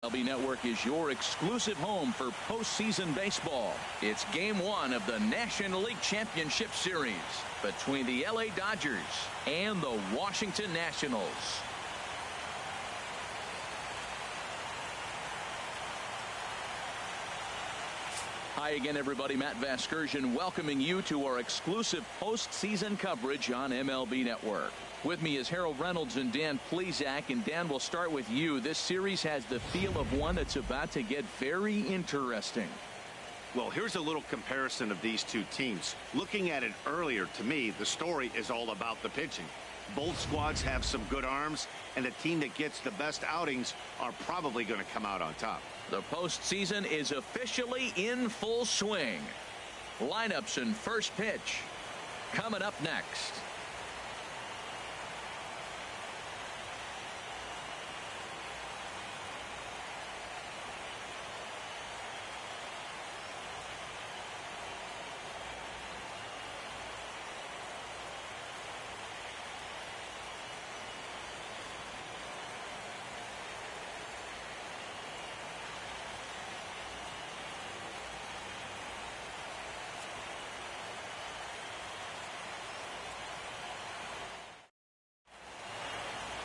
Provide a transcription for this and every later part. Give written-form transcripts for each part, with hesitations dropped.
MLB Network is your exclusive home for postseason baseball. It's Game 1 of the National League Championship Series between the LA Dodgers and the Washington Nationals. Hi again, everybody. Matt Vasgersian welcoming you to our exclusive postseason coverage on MLB Network. With me is Harold Reynolds and Dan Plesac. And Dan, we'll start with you. This series has the feel of one that's about to get very interesting. Well, here's a little comparison of these two teams. Looking at it earlier, to me, the story is all about the pitching. Both squads have some good arms, and the team that gets the best outings are probably going to come out on top. The postseason is officially in full swing. Lineups and first pitch coming up next.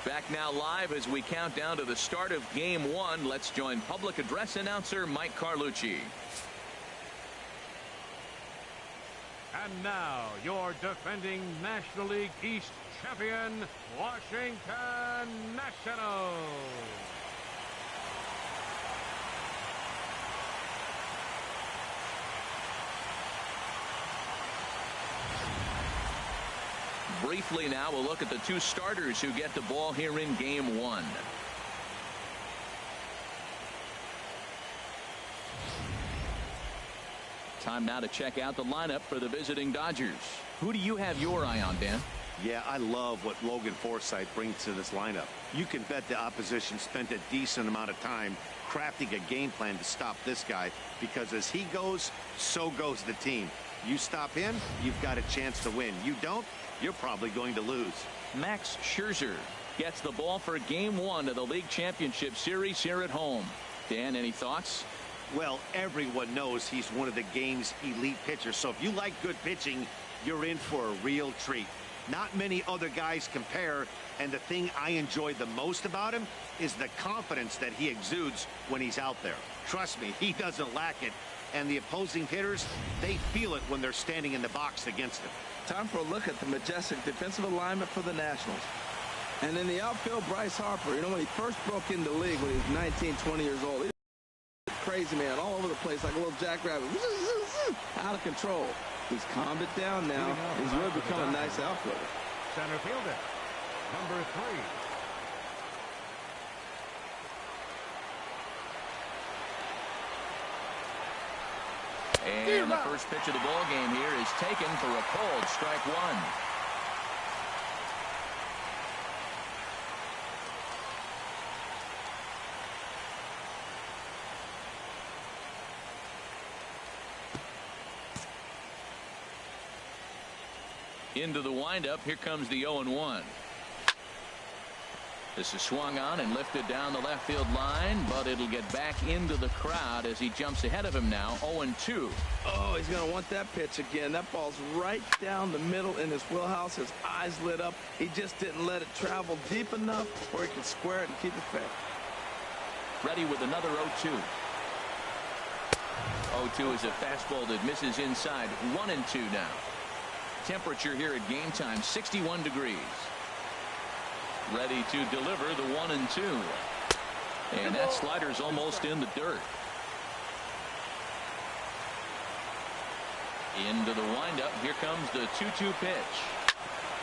Back now live as we count down to the start of Game 1. Let's join public address announcer Mike Carlucci. And now your defending National League East champion, Washington Nationals. Briefly now, we'll look at the two starters who get the ball here in Game 1. Time now to check out the lineup for the visiting Dodgers. Who do you have your eye on, Dan? Yeah, I love what Logan Forsythe brings to this lineup. You can bet the opposition spent a decent amount of time crafting a game plan to stop this guy, because as he goes, so goes the team. You stop him, you've got a chance to win. You don't, you're probably going to lose. Max Scherzer gets the ball for Game 1 of the League Championship Series here at home. Dan, any thoughts? Well, everyone knows he's one of the game's elite pitchers. So if you like good pitching, you're in for a real treat. Not many other guys compare, and the thing I enjoy the most about him is the confidence that he exudes when he's out there. Trust me, he doesn't lack it. And the opposing hitters, they feel it when they're standing in the box against him. Time for a look at the majestic defensive alignment for the Nationals. And in the outfield, Bryce Harper. You know, when he first broke into the league when he was 19, 20 years old, he was crazy, man, all over the place like a little jackrabbit. Out of control. He's calmed it down now. He's really become a nice outfielder. Center fielder, number 3. And the first pitch of the ball game here is taken for a cold strike 1. Into the windup. Here comes the 0-1. This is swung on and lifted down the left field line, but it'll get back into the crowd as he jumps ahead of him now. 0-2. Oh, he's going to want that pitch again. That ball's right down the middle in his wheelhouse. His eyes lit up. He just didn't let it travel deep enough where he could square it and keep it fair. Ready with another 0-2. 0-2 is a fastball that misses inside. 1-2 now. Temperature here at game time, 61 degrees. Ready to deliver the 1-2. And that slider's almost in the dirt. Into the windup. Here comes the 2-2 pitch.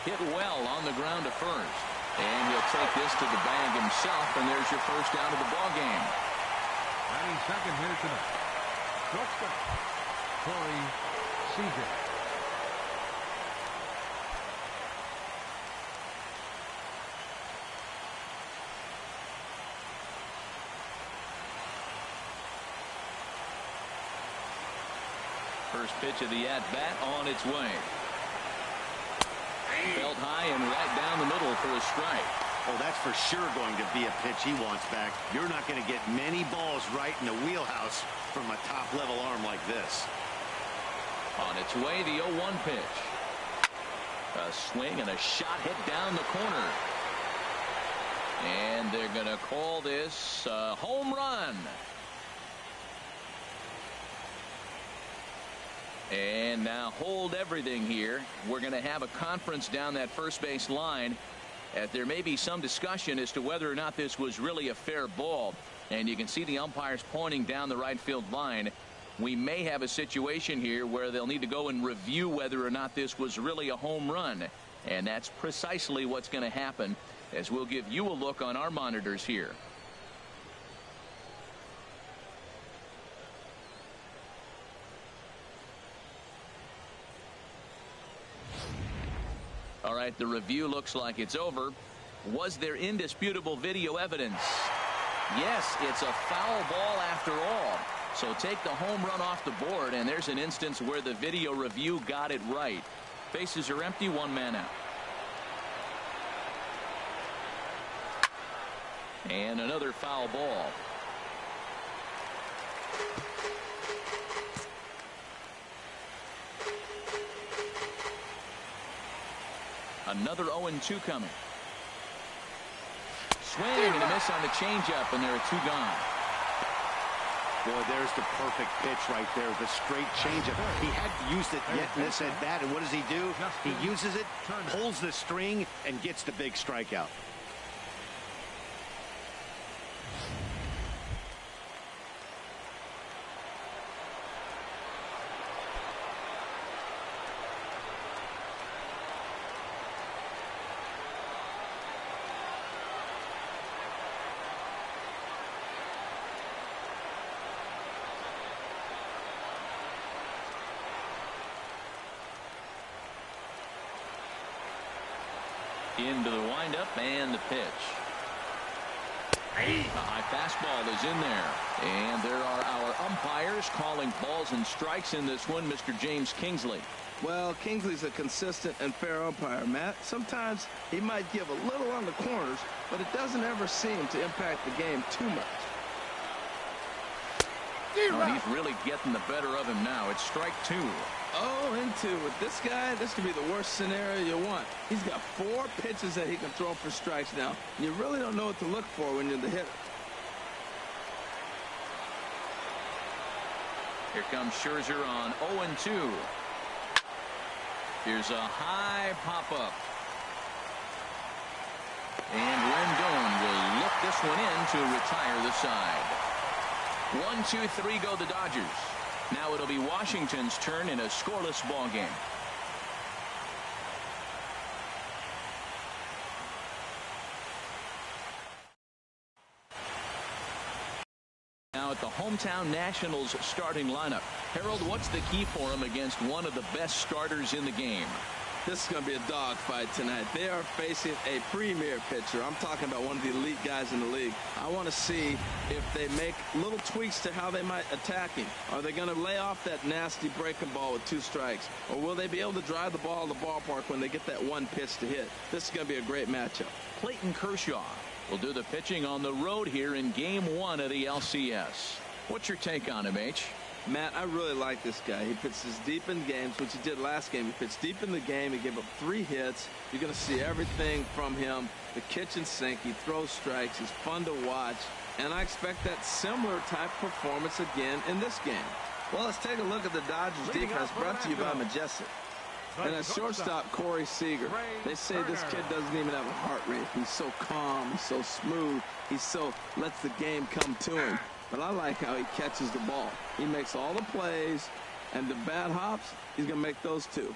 Hit well on the ground to first. And he'll take this to the bag himself, and there's your first out of the ball game. Batting second here tonight, shortstop, Corey Seager. First pitch of the at-bat on its way. Belt high and right down the middle for a strike. Oh, that's for sure going to be a pitch he wants back. You're not going to get many balls right in the wheelhouse from a top-level arm like this. On its way, the 0-1 pitch. A swing and a shot hit down the corner. And they're going to call this a home run. And now hold everything here. We're going to have a conference down that first base line. There may be some discussion as to whether or not this was really a fair ball. And you can see the umpires pointing down the right field line. We may have a situation here where they'll need to go and review whether or not this was really a home run. And that's precisely what's going to happen, as we'll give you a look on our monitors here. All right, the review looks like it's over. Was there indisputable video evidence? Yes, it's a foul ball after all. So take the home run off the board, and there's an instance where the video review got it right. Bases are empty, one man out. And another foul ball. Another 0-2 coming. Swing and a miss on the changeup, and there are two gone. Boy, there's the perfect pitch right there. The straight changeup. He hadn't used it yet in this at bat, and what does he do? He uses it, pulls the string, and gets the big strikeout. Into the windup and the pitch. A high fastball is in there. And there are our umpires calling balls and strikes in this one, Mr. James Kingsley. Well, Kingsley's a consistent and fair umpire, Matt. Sometimes he might give a little on the corners, but it doesn't ever seem to impact the game too much. Oh, he's really getting the better of him now. It's strike two. 0-2 with this guy. This could be the worst scenario you want. He's got 4 pitches that he can throw for strikes now. You really don't know what to look for when you're the hitter. Here comes Scherzer on 0-2. Here's a high pop-up. And Rendon will look this one in to retire the side. 1-2-3 go the Dodgers. Now it'll be Washington's turn in a scoreless ball game. Now at the hometown Nationals starting lineup. Harold, what's the key for him against one of the best starters in the game? This is going to be a dogfight tonight. They are facing a premier pitcher. I'm talking about one of the elite guys in the league. I want to see if they make little tweaks to how they might attack him. Are they going to lay off that nasty breaking ball with 2 strikes? Or will they be able to drive the ball to the ballpark when they get that one pitch to hit? This is going to be a great matchup. Clayton Kershaw will do the pitching on the road here in Game 1 of the LCS. What's your take on him, H? Matt, I really like this guy. He pitches deep in games, which he did last game. He pitched deep in the game. He gave up 3 hits. You're going to see everything from him. The kitchen sink. He throws strikes. He's fun to watch. And I expect that similar type performance again in this game. Well, let's take a look at the Dodgers defense, brought to you by Majestic. And at shortstop, Corey Seager. They say this kid doesn't even have a heart rate. He's so calm. He's so smooth. Lets the game come to him. But I like how he catches the ball. He makes all the plays, and the bad hops, he's going to make those too.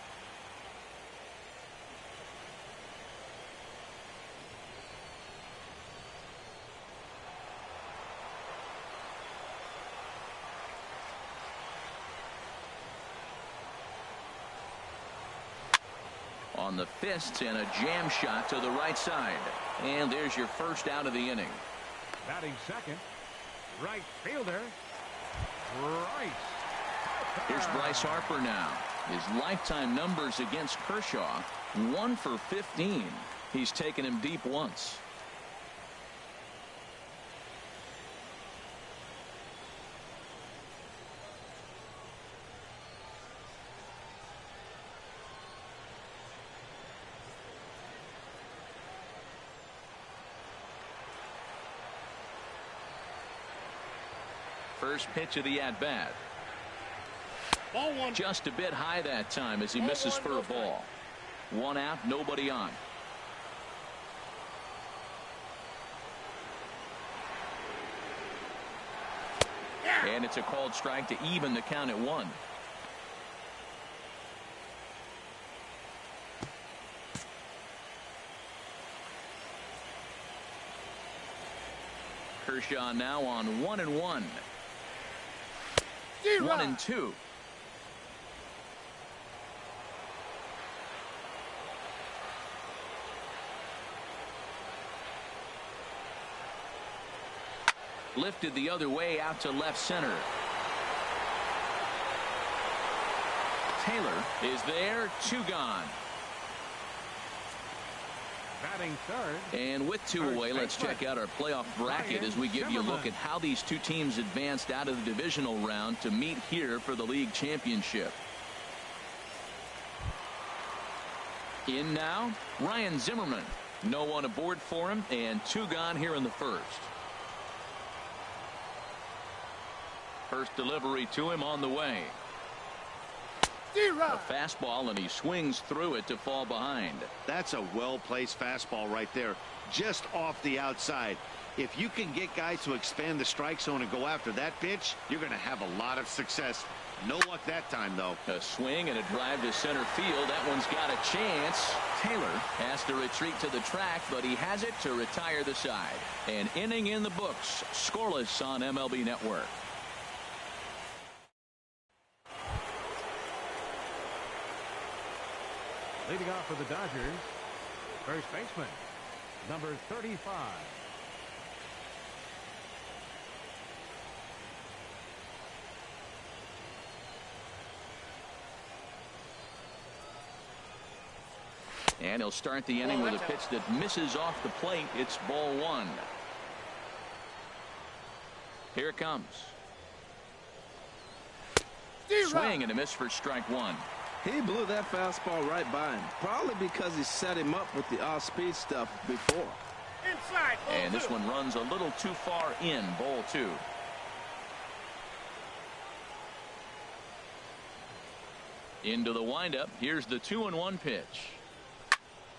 On the fists and a jam shot to the right side. And there's your first out of the inning. Batting second, right fielder, Bryce. Here's Bryce Harper now. His lifetime numbers against Kershaw, 1 for 15. He's taken him deep once. First pitch of the at-bat. Just a bit high that time as he misses for a ball. One out, nobody on. And it's a called strike to even the count at 1. Kershaw now on 1-1. 1-2. Lifted the other way out to left center. Taylor is there. 2 gone. Batting third. And with 2 away, let's check out our playoff bracket as we give you a look at how these 2 teams advanced out of the divisional round to meet here for the league championship. In now, Ryan Zimmerman. No one aboard for him, and 2 gone here in the first. First delivery to him on the way. A fastball, and he swings through it to fall behind. That's a well-placed fastball right there, just off the outside. If you can get guys to expand the strike zone and go after that pitch, you're going to have a lot of success. No luck that time, though. A swing and a drive to center field. That one's got a chance. Taylor has to retreat to the track, but he has it to retire the side. An inning in the books, scoreless on MLB Network. Leading off for the Dodgers, first baseman, number 35. And he'll start the inning with a pitch that misses off the plate. It's ball 1. Here it comes. Swing and a miss for strike 1. He blew that fastball right by him, probably because he set him up with the off-speed stuff before. Inside, and this one runs a little too far in, ball 2. Into the windup. Here's the 2-1 pitch.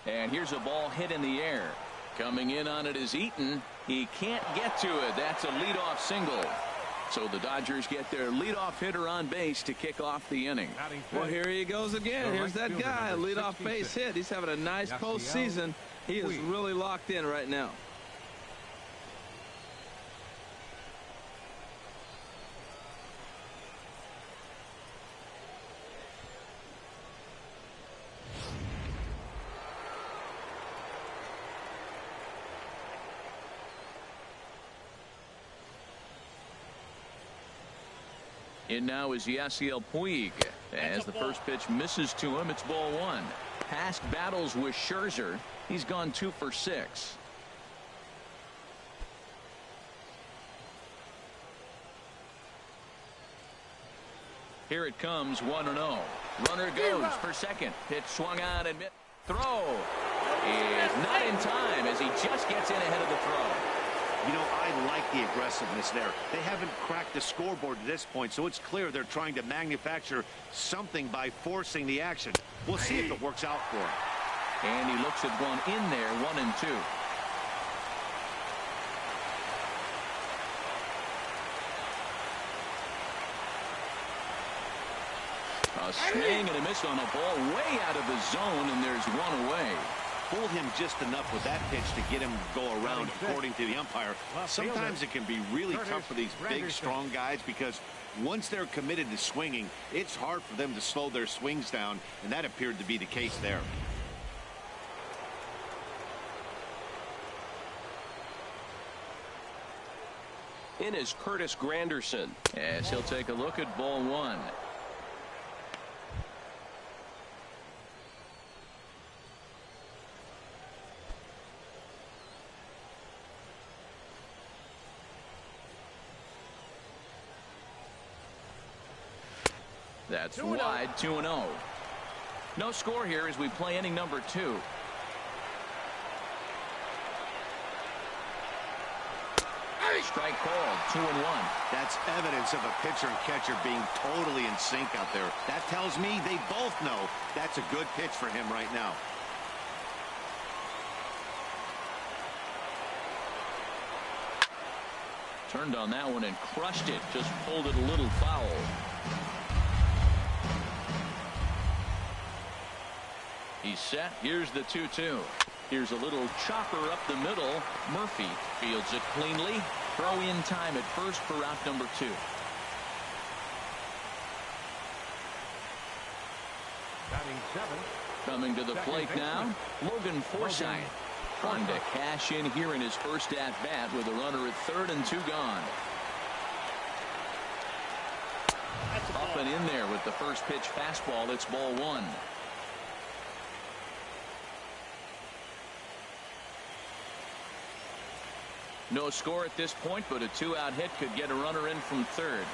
And here's a ball hit in the air. Coming in on it is Eaton. He can't get to it. That's a leadoff single. So the Dodgers get their leadoff hitter on base to kick off the inning. Well, here he goes again. Here's that guy, leadoff base hit. He's having a nice postseason. He is really locked in right now. In now is Yasiel Puig. As the first pitch misses to him, it's ball 1. Past battles with Scherzer. He's gone 2 for 6. Here it comes, 1-0. Runner goes for second. Pitch swung on and throw is not in time as he just gets in ahead of the throw. You know, I like the aggressiveness there. They haven't cracked the scoreboard at this point, so it's clear they're trying to manufacture something by forcing the action. We'll see if it works out for him. And he looks at one in there, 1-2. A swing and a miss on a ball way out of the zone, and there's one away. Fooled him just enough with that pitch to get him to go around, according to the umpire. Sometimes it can be really tough for these big, strong guys because once they're committed to swinging, it's hard for them to slow their swings down, and that appeared to be the case there. In is Curtis Granderson. As he'll take a look at ball 1. That's wide, 2-0. No score here as we play inning number 2. strike called. 2-1. That's evidence of a pitcher and catcher being totally in sync out there. That tells me they both know that's a good pitch for him right now. Turned on that one and crushed it. Just pulled it a little foul. He's set. Here's the 2-2. Here's a little chopper up the middle. Murphy fields it cleanly. Throw in time at first for out number 2. Batting 7. Coming to the plate now, Logan Forsythe. Trying to cash in here in his first at-bat with a runner at third and 2 gone. Up and in there with the first pitch fastball. It's ball 1. No score at this point, but a 2-out hit could get a runner in from third.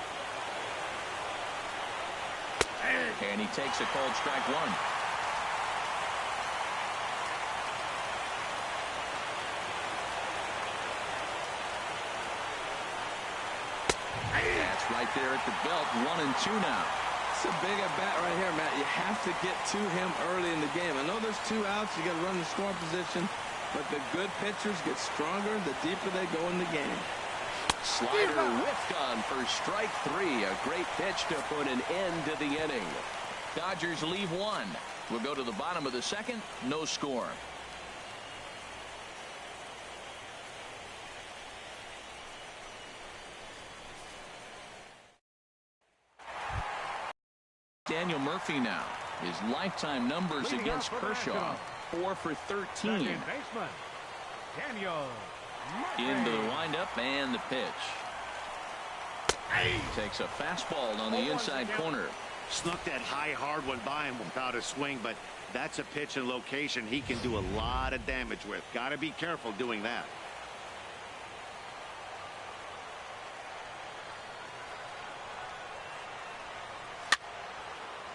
And he takes a called strike 1. That's right there at the belt. 1-2 now. It's a big at bat right here, Matt. You have to get to him early in the game. I know there's 2 outs. You got to run the scoring position. But the good pitchers get stronger the deeper they go in the game. Slider whiffed on for strike 3. A great pitch to put an end to the inning. Dodgers leave 1. We'll go to the bottom of the second. No score. Daniel Murphy now. His lifetime numbers Leading against off for the Kershaw. Nationals. 4 for 13. Second baseman, Daniel Murphy. Into the windup and the pitch. Takes a fastball on the inside corner. Snuck that high hard one by him without a swing, but that's a pitch and location he can do a lot of damage with. Got to be careful doing that.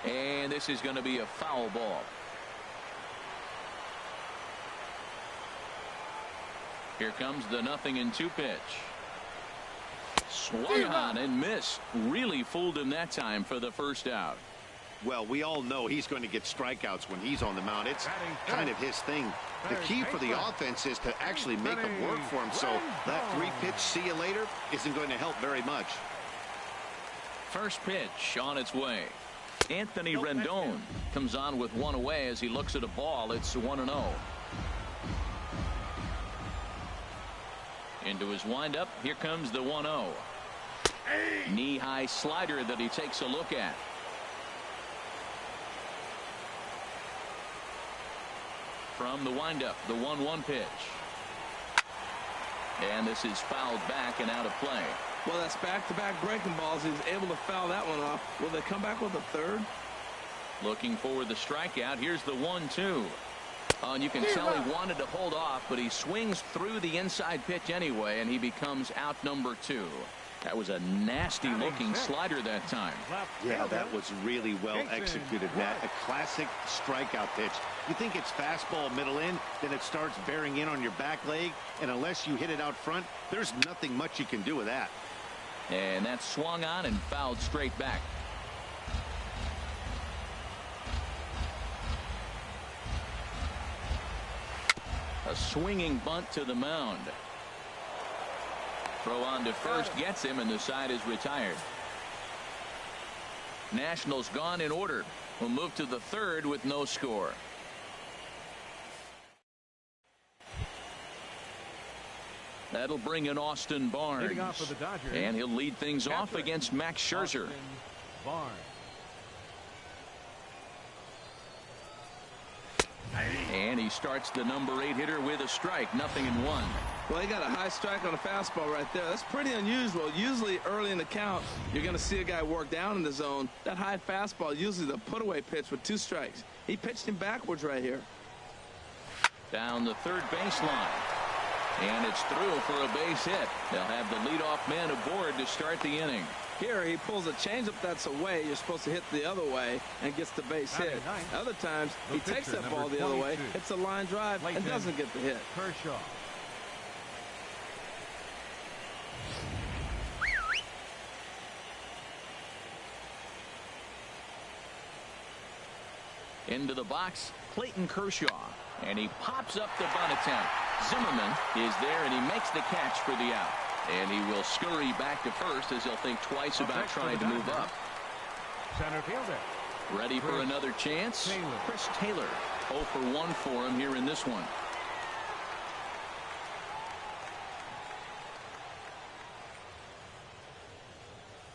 And this is going to be a foul ball. Here comes the 0-2 pitch. Swung on and missed. Really fooled him that time for the first out. Well, we all know he's going to get strikeouts when he's on the mound. It's kind of his thing. The key for the offense is to actually make them work for him. So that 3-pitch see you later isn't going to help very much. First pitch on its way. Anthony Rendon comes on with 1 away as he looks at a ball. It's 1-0. Into his windup. Here comes the 1-0. Knee-high slider that he takes a look at. From the windup, the 1-1 pitch. And this is fouled back and out of play. Well, that's back-to-back breaking balls. He was able to foul that one off. Will they come back with a third? Looking for the strikeout. Here's the 1-2. And you can tell he wanted to hold off, but he swings through the inside pitch anyway, and he becomes out number 2. That was a nasty looking slider that time. Yeah, that was really well executed, Matt. A classic strikeout pitch. You think it's fastball middle in, then it starts bearing in on your back leg, and unless you hit it out front, there's nothing much you can do with that. And that swung on and fouled straight back. A swinging bunt to the mound. Throw on to first gets him, and the side is retired. Nationals gone in order. We'll move to the third with no score. That'll bring in Austin Barnes. Leading off for the Dodgers. And he'll lead things off against Max Scherzer. Austin Barnes. And he starts the number 8 hitter with a strike. 0-1. Well, he got a high strike on a fastball right there. That's pretty unusual. Usually early in the count, you're going to see a guy work down in the zone. That high fastball, usually the put-away pitch with 2 strikes. He pitched him backwards right here. Down the third baseline. And it's through for a base hit. They'll have the leadoff man aboard to start the inning. Here he pulls a changeup that's away. You're supposed to hit the other way and gets the base hit. Other times he takes that ball the other way, hits a line drive, and doesn't get the hit. Kershaw. Into the box, Clayton Kershaw. And he pops up the bunt attempt. Zimmerman is there, and he makes the catch for the out. And he will scurry back to first as he'll think twice about trying to move up. Center fielder. Ready for another chance? Chris Taylor. 0 for 1 for him here in this one.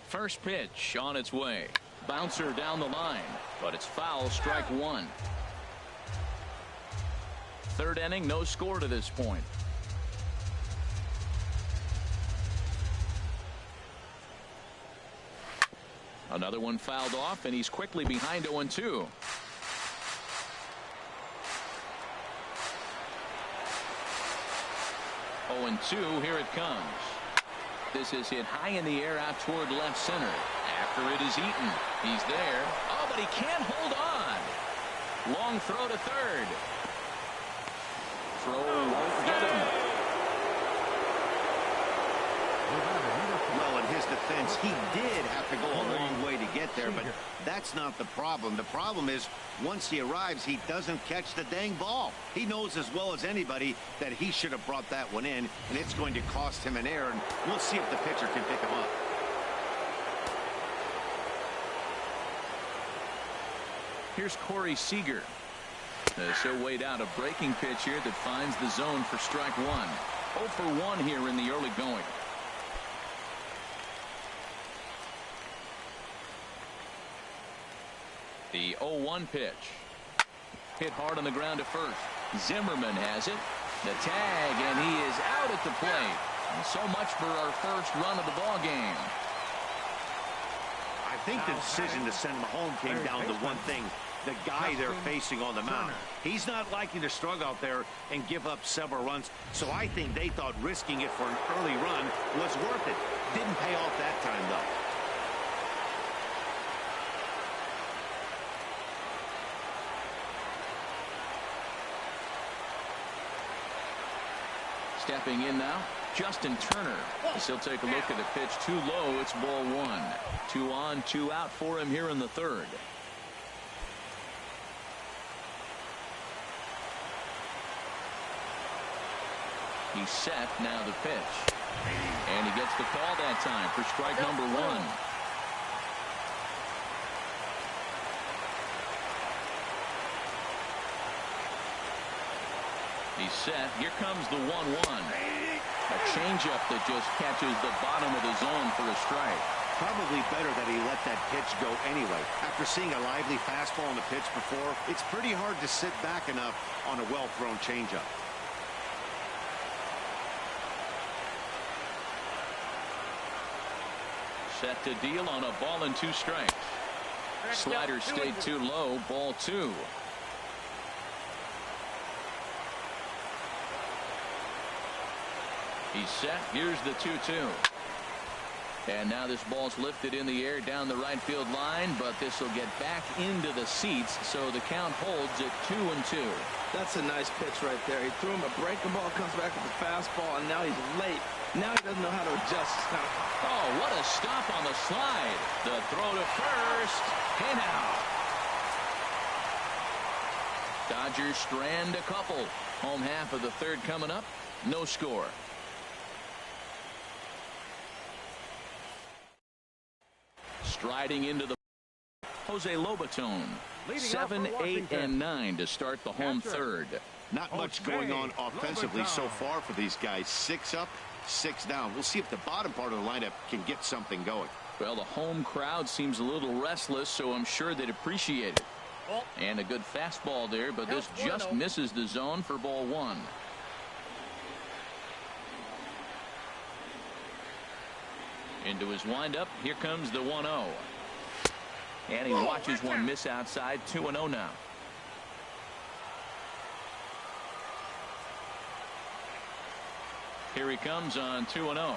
First pitch on its way. Bouncer down the line, but it's foul, strike one. Third inning, no score to this point. Another one fouled off, and he's quickly behind 0-2. Here it comes. This is hit high in the air out toward left center. After it is eaten. He's there. Oh, but he can't hold on. Long throw to third. Throw won't get him. Well, in his defense, he did have to go a long way to get there, but that's not the problem. The problem is once he arrives, he doesn't catch the dang ball. He knows as well as anybody that he should have brought that one in, and it's going to cost him an error, and we'll see if the pitcher can pick him up. Here's Corey Seager. So weighed out a breaking pitch here that finds the zone for strike one. 0 for 1 here in the early going. The 0-1 pitch. Hit hard on the ground to first. Zimmerman has it. The tag, and he is out at the plate. And so much for our first run of the ball game. I think the decision to send him home came down to one thing. The guy they're facing on the mound. He's not liking to struggle out there and give up several runs. So I think they thought risking it for an early run was worth it. Didn't pay off that time, though. Stepping in now, Justin Turner. As he'll take a look at the pitch. Too low. It's ball one. 2 on, 2 out for him here in the third. He's set. Now the pitch. And he gets the call that time for strike number 1. He's set. Here comes the 1-1. A changeup that just catches the bottom of the zone for a strike. Probably better that he let that pitch go anyway. After seeing a lively fastball on the pitch before, it's pretty hard to sit back enough on a well-thrown changeup. Set to deal on a ball and 2 strikes. Slider stayed too low. Ball 2. He's set. Here's the 2-2. And now this ball's lifted in the air down the right field line, but this will get back into the seats, so the count holds at 2-2. That's a nice pitch right there. He threw him a breaking ball, comes back with the fastball, and now he's late. Now he doesn't know how to adjust his count. Oh, what a stop on the slide. The throw to first. Hey now. Dodgers strand a couple. Home half of the third coming up. No score. Striding into the Jose Lobaton. 7, 8, and 9 to start the home third. Not much going on offensively so far for these guys. 6 up, 6 down. We'll see if the bottom part of the lineup can get something going. Well, the home crowd seems a little restless, so I'm sure they'd appreciate it. And a good fastball there, but this just misses the zone for ball 1. Into his windup. Here comes the 1-0. And he watches one miss outside. 2-0 now. Here he comes on 2-0.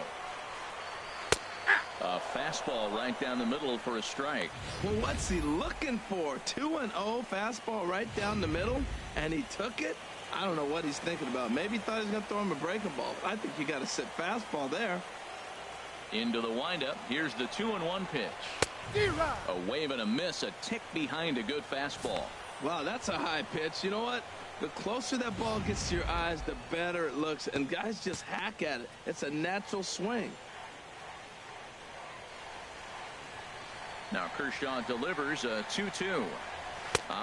A fastball right down the middle for a strike. Well, what's he looking for? 2-0 fastball right down the middle, and he took it? I don't know what he's thinking about. Maybe he thought he was going to throw him a breaking ball. I think you got to sit fastball there. Into the windup. Here's the 2-1 pitch. A wave and a miss, a tick behind a good fastball. Wow, that's a high pitch. You know what? The closer that ball gets to your eyes, the better it looks. And guys just hack at it. It's a natural swing. Now Kershaw delivers a 2-2.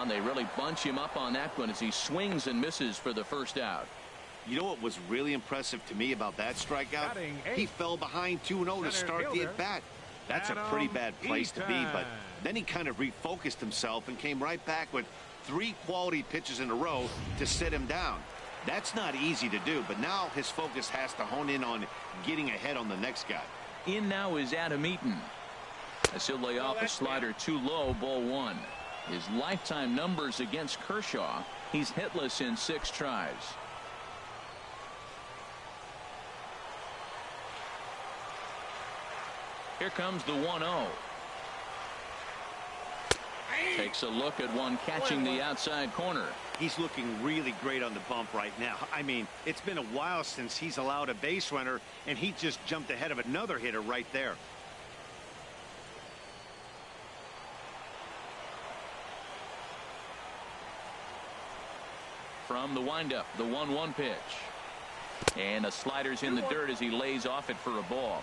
They really bunch him up on that one as he swings and misses for the first out. You know what was really impressive to me about that strikeout? He fell behind 2-0 to start the at-bat. That's a pretty bad place to be, but then he kind of refocused himself and came right back with 3 quality pitches in a row to sit him down. That's not easy to do, but now his focus has to hone in on getting ahead on the next guy. In now is Adam Eaton. As he'll lay off a slider too low, ball 1. His lifetime numbers against Kershaw, he's hitless in 6 tries. Here comes the 1-0. Takes a look at one catching the outside corner. He's looking really great on the bump right now. I mean, it's been a while since he's allowed a base runner, and he just jumped ahead of another hitter right there. From the windup, the 1-1 pitch. And the slider's in the dirt as he lays off it for a ball.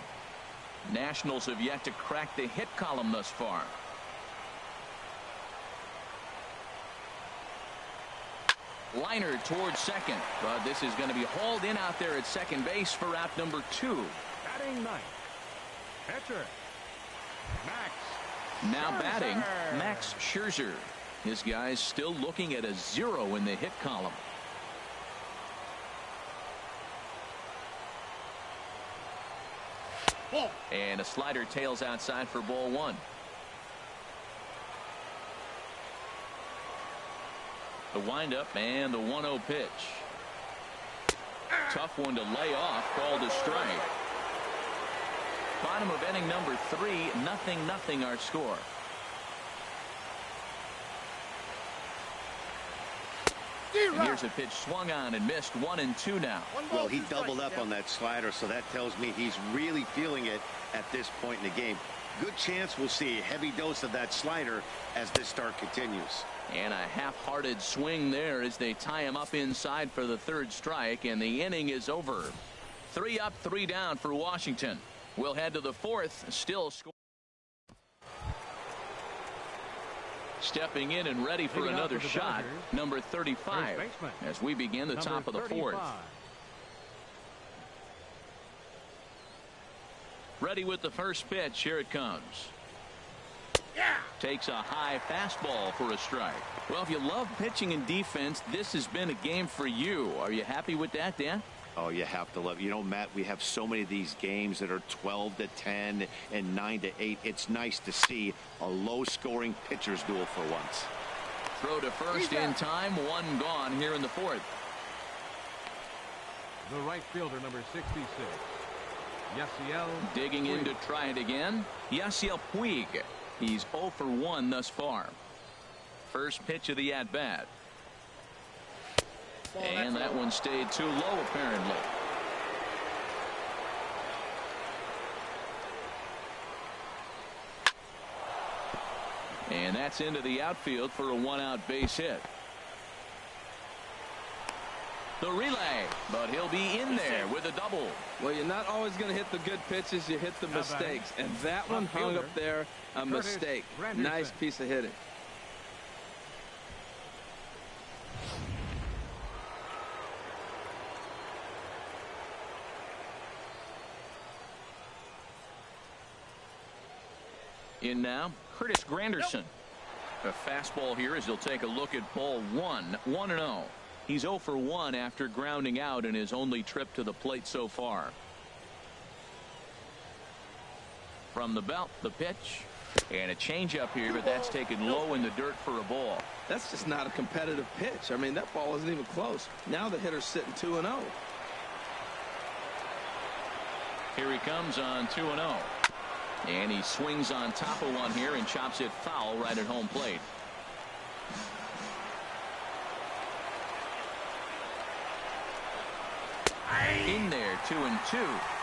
Nationals have yet to crack the hit column thus far. Liner towards second, but this is going to be hauled in out there at second base for out number 2. Batting ninth, pitcher, Max. Now Scherzer. batting, Max Scherzer. This guy's still looking at a 0 in the hit column. And a slider tails outside for ball 1. The windup and the 1-0 pitch. Tough one to lay off, called a strike. Bottom of inning number 3, 0-0 our score. And here's a pitch swung on and missed. 1-2 now. Well, he doubled up on that slider, so that tells me he's really feeling it at this point in the game. Good chance we'll see a heavy dose of that slider as this start continues. And a half-hearted swing there as they tie him up inside for the 3rd strike, and the inning is over. 3 up, 3 down for Washington. We'll head to the 4th, still scoring. Stepping in and ready for another shot, number 35, as we begin the top of the 4th. Ready with the first pitch. Here it comes. Takes a high fastball for a strike. Well, if you love pitching and defense, this has been a game for you. Are you happy with that, Dan? Oh, you have to love. You know, Matt, we have so many of these games that are 12-10 and 9-8. It's nice to see a low-scoring pitcher's duel for once. Throw to first in time. 1 gone here in the 4th. The right fielder, number 66. Yasiel digging in to try it again. Yasiel Puig. He's 0 for 1 thus far. First pitch of the at-bat. And that one stayed too low, apparently. And that's into the outfield for a 1-out base hit. The relay, but he'll be in there with a double. Well, you're not always going to hit the good pitches. You hit the mistakes. And that one hung up there, a mistake. Nice piece of hitting. In now, Curtis Granderson. A fastball here as he'll take a look at ball 1. 1-0. He's 0 for 1 after grounding out in his only trip to the plate so far. From the belt, the pitch. And a changeup here, but that's taken low in the dirt for a ball. That's just not a competitive pitch. I mean, that ball isn't even close. Now the hitter's sitting 2-0. Here he comes on 2-0. And he swings on top of one here and chops it foul right at home plate. In there, 2-2.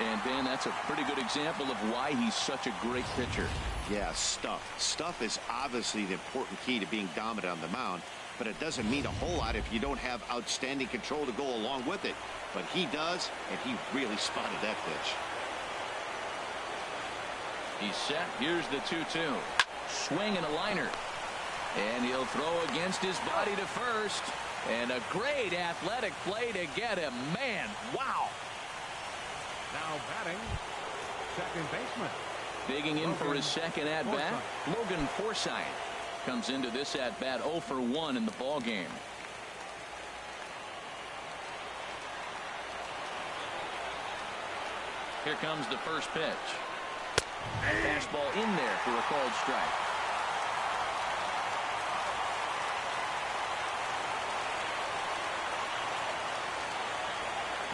And Ben, that's a pretty good example of why he's such a great pitcher. Yeah, stuff is obviously the important key to being dominant on the mound. but it doesn't mean a whole lot if you don't have outstanding control to go along with it. But he does, and he really spotted that pitch. He's set. Here's the 2-2. Swing and a liner. And he'll throw against his body to first. And a great athletic play to get him. Man, wow. Now batting, second baseman. Digging in for his second at-bat, Logan Forsythe comes into this at-bat 0 for 1 in the ball game. Here comes the first pitch. Fastball in there for a called strike.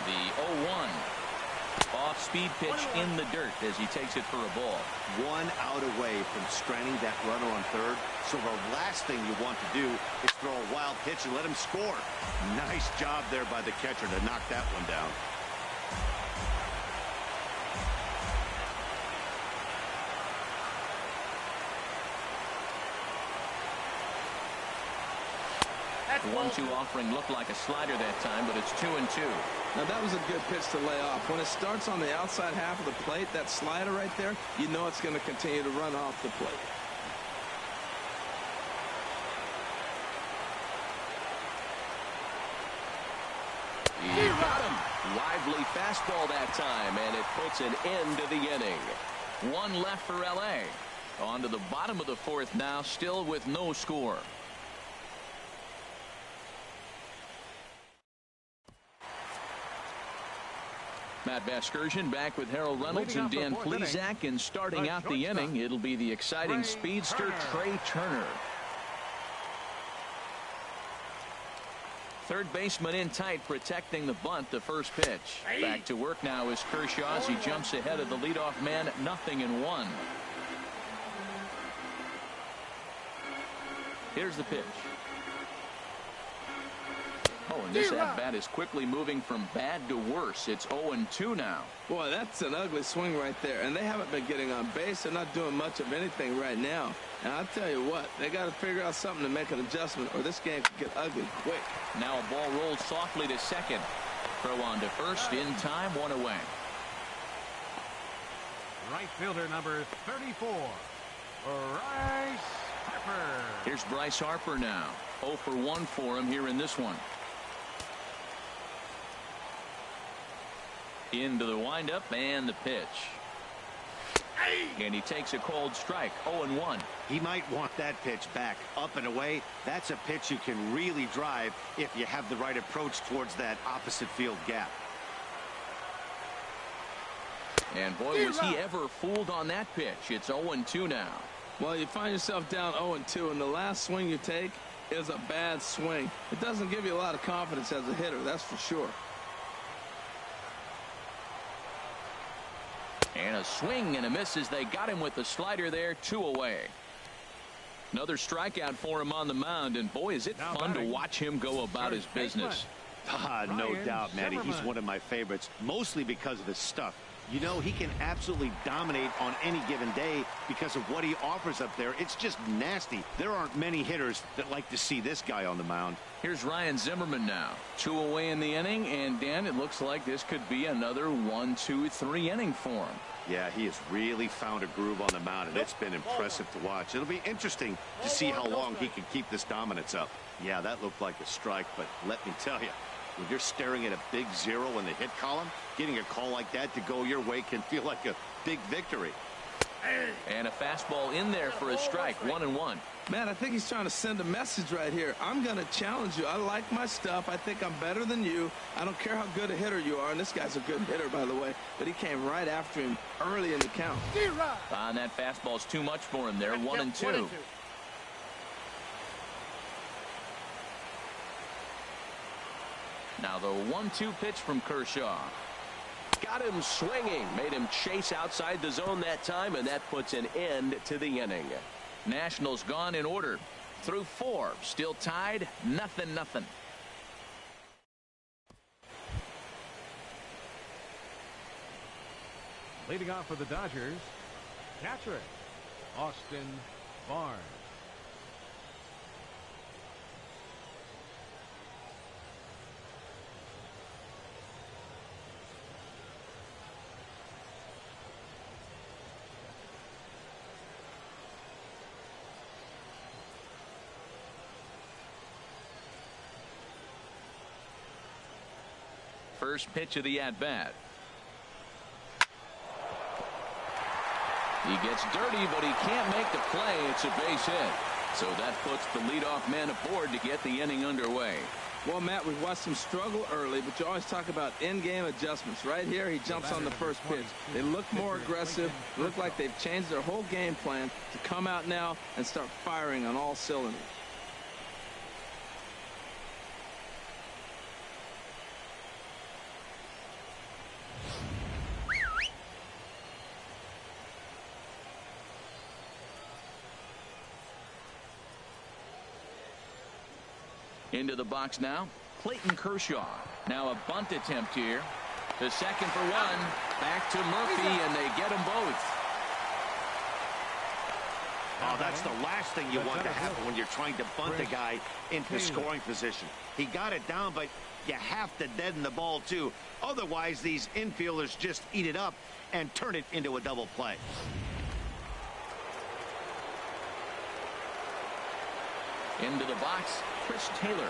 The 0-1. Off-speed pitch in the dirt as he takes it for a ball. 1 out away from stranding that runner on third. So the last thing you want to do is throw a wild pitch and let him score. Nice job there by the catcher to knock that one down. The 1-2 offering looked like a slider that time, but it's 2-2. Now that was a good pitch to lay off. When it starts on the outside half of the plate, that slider right there, you know it's going to continue to run off the plate. He got him. Lively fastball that time, and it puts an end to the inning. One left for L.A. On to the bottom of the fourth now, still with no score. Matt Vasgersian back with Harold Reynolds and Dan Plesac, and starting out the inning, it'll be the exciting speedster Trey Turner. Third baseman in tight, protecting the bunt, the first pitch. Back to work now is Kershaw as he jumps ahead of the leadoff man, 0-1. Here's the pitch. Oh, and this at-bat is quickly moving from bad to worse. It's 0-2 now. Boy, that's an ugly swing right there. And they haven't been getting on base. They're not doing much of anything right now. And I'll tell you what, they got to figure out something to make an adjustment, or this game could get ugly quick. Now a ball rolled softly to second. Throw on to first in time, 1 away. Right fielder number 34, Bryce Harper. Here's Bryce Harper now. 0 for 1 for him here in this one. Into the windup and the pitch. And he takes a cold strike. 0-1. He might want that pitch back up and away. That's a pitch you can really drive if you have the right approach towards that opposite field gap. And boy, was he ever fooled on that pitch. It's 0-2 now. Well, you find yourself down 0-2, and the last swing you take is a bad swing. It doesn't give you a lot of confidence as a hitter, that's for sure. And a swing and a miss as they got him with the slider there, 2 away. Another strikeout for him on the mound, and boy, is it fun to watch him go about his business. No doubt, Matty. He's one of my favorites, mostly because of his stuff. You know, he can absolutely dominate on any given day because of what he offers up there. It's just nasty. There aren't many hitters that like to see this guy on the mound. Here's Ryan Zimmerman now. 2 away in the inning, and Dan, it looks like this could be another 1-2-3 inning for him. Yeah, he has really found a groove on the mound, and it's been impressive to watch. It'll be interesting to see how long he can keep this dominance up. Yeah, that looked like a strike, but let me tell you, when you're staring at a big 0 in the hit column, getting a call like that to go your way can feel like a big victory. And a fastball in there for a strike, 1-1. Man, I think he's trying to send a message right here. I'm going to challenge you. I like my stuff. I think I'm better than you. I don't care how good a hitter you are. And this guy's a good hitter, by the way. But he came right after him early in the count. And that fastball's too much for him there, 1-2. Now the 1-2 pitch from Kershaw. Got him swinging. Made him chase outside the zone that time, and that puts an end to the inning. Nationals gone in order. Through 4. Still tied, 0-0. Leading off for the Dodgers, catcher, Austin Barnes. First pitch of the at-bat. He gets dirty, but he can't make the play. It's a base hit. So that puts the leadoff man aboard to get the inning underway. Well, Matt, we've watched him struggle early, but you always talk about in-game adjustments. Right here, he jumps on the first pitch. They look more aggressive. Look like they've changed their whole game plan to come out now and start firing on all cylinders. Into the box now, Clayton Kershaw. Now a bunt attempt here. To second for one. Back to Murphy, and they get them both. Oh, that's the last thing you want to happen when you're trying to bunt a guy into scoring position. He got it down, but you have to deaden the ball, too. Otherwise, these infielders just eat it up and turn it into a double play. Into the box, Chris Taylor.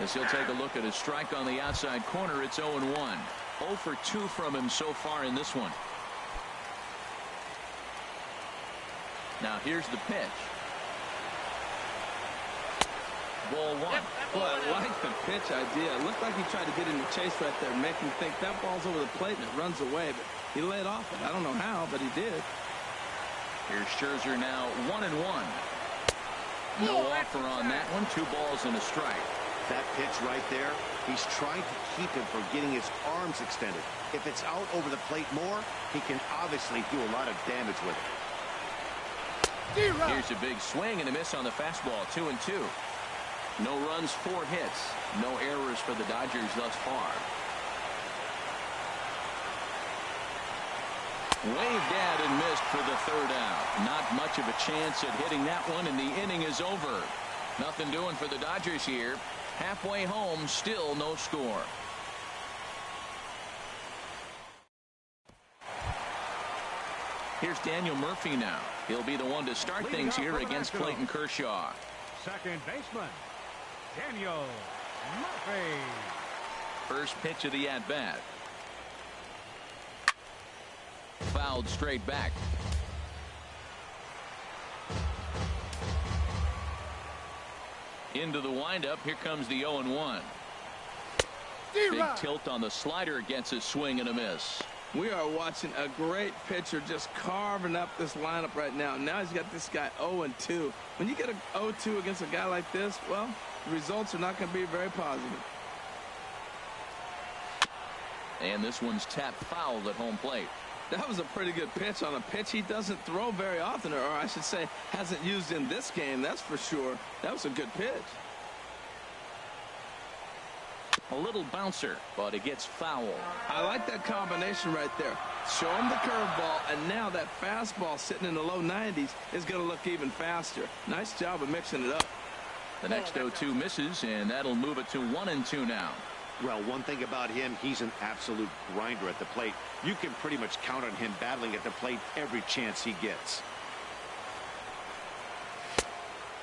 As he'll take a look at his strike on the outside corner, it's 0-1. 0 for 2 from him so far in this one. Now here's the pitch. Ball one. Well, I like the pitch idea. It looked like he tried to get in the chase right there, make him think that ball's over the plate and it runs away, but he laid off it. I don't know how, but he did. Here's Scherzer now 1-1. No offer on that one. 2 balls and a strike. That pitch right there, he's trying to keep him from getting his arms extended. If it's out over the plate more, he can obviously do a lot of damage with it. Here's a big swing and a miss on the fastball. 2-2. No runs, 4 hits. No errors for the Dodgers thus far. Waved at and missed for the 3rd out. Not much of a chance at hitting that one, and the inning is over. Nothing doing for the Dodgers here. Halfway home, still no score. Here's Daniel Murphy now. He'll be the one to start things here against Clayton Kershaw. Second baseman, Daniel Murphy. First pitch of the at-bat. Fouled straight back. Into the windup. Here comes the 0-1. Big tilt on the slider, gets a swing and a miss. We are watching a great pitcher just carving up this lineup right now. Now he's got this guy 0-2. When you get a 0-2 against a guy like this, well, the results are not going to be very positive. And this one's tapped foul at home plate. That was a pretty good pitch on a pitch he doesn't throw very often, or I should say hasn't used in this game, that's for sure. That was a good pitch. A little bouncer, but it gets foul. I like that combination right there. Show him the curveball, and now that fastball sitting in the low 90s is going to look even faster. Nice job of mixing it up. The next 0-2 misses, and that'll move it to 1-2 now. Well, one thing about him, he's an absolute grinder at the plate. You can pretty much count on him battling at the plate every chance he gets.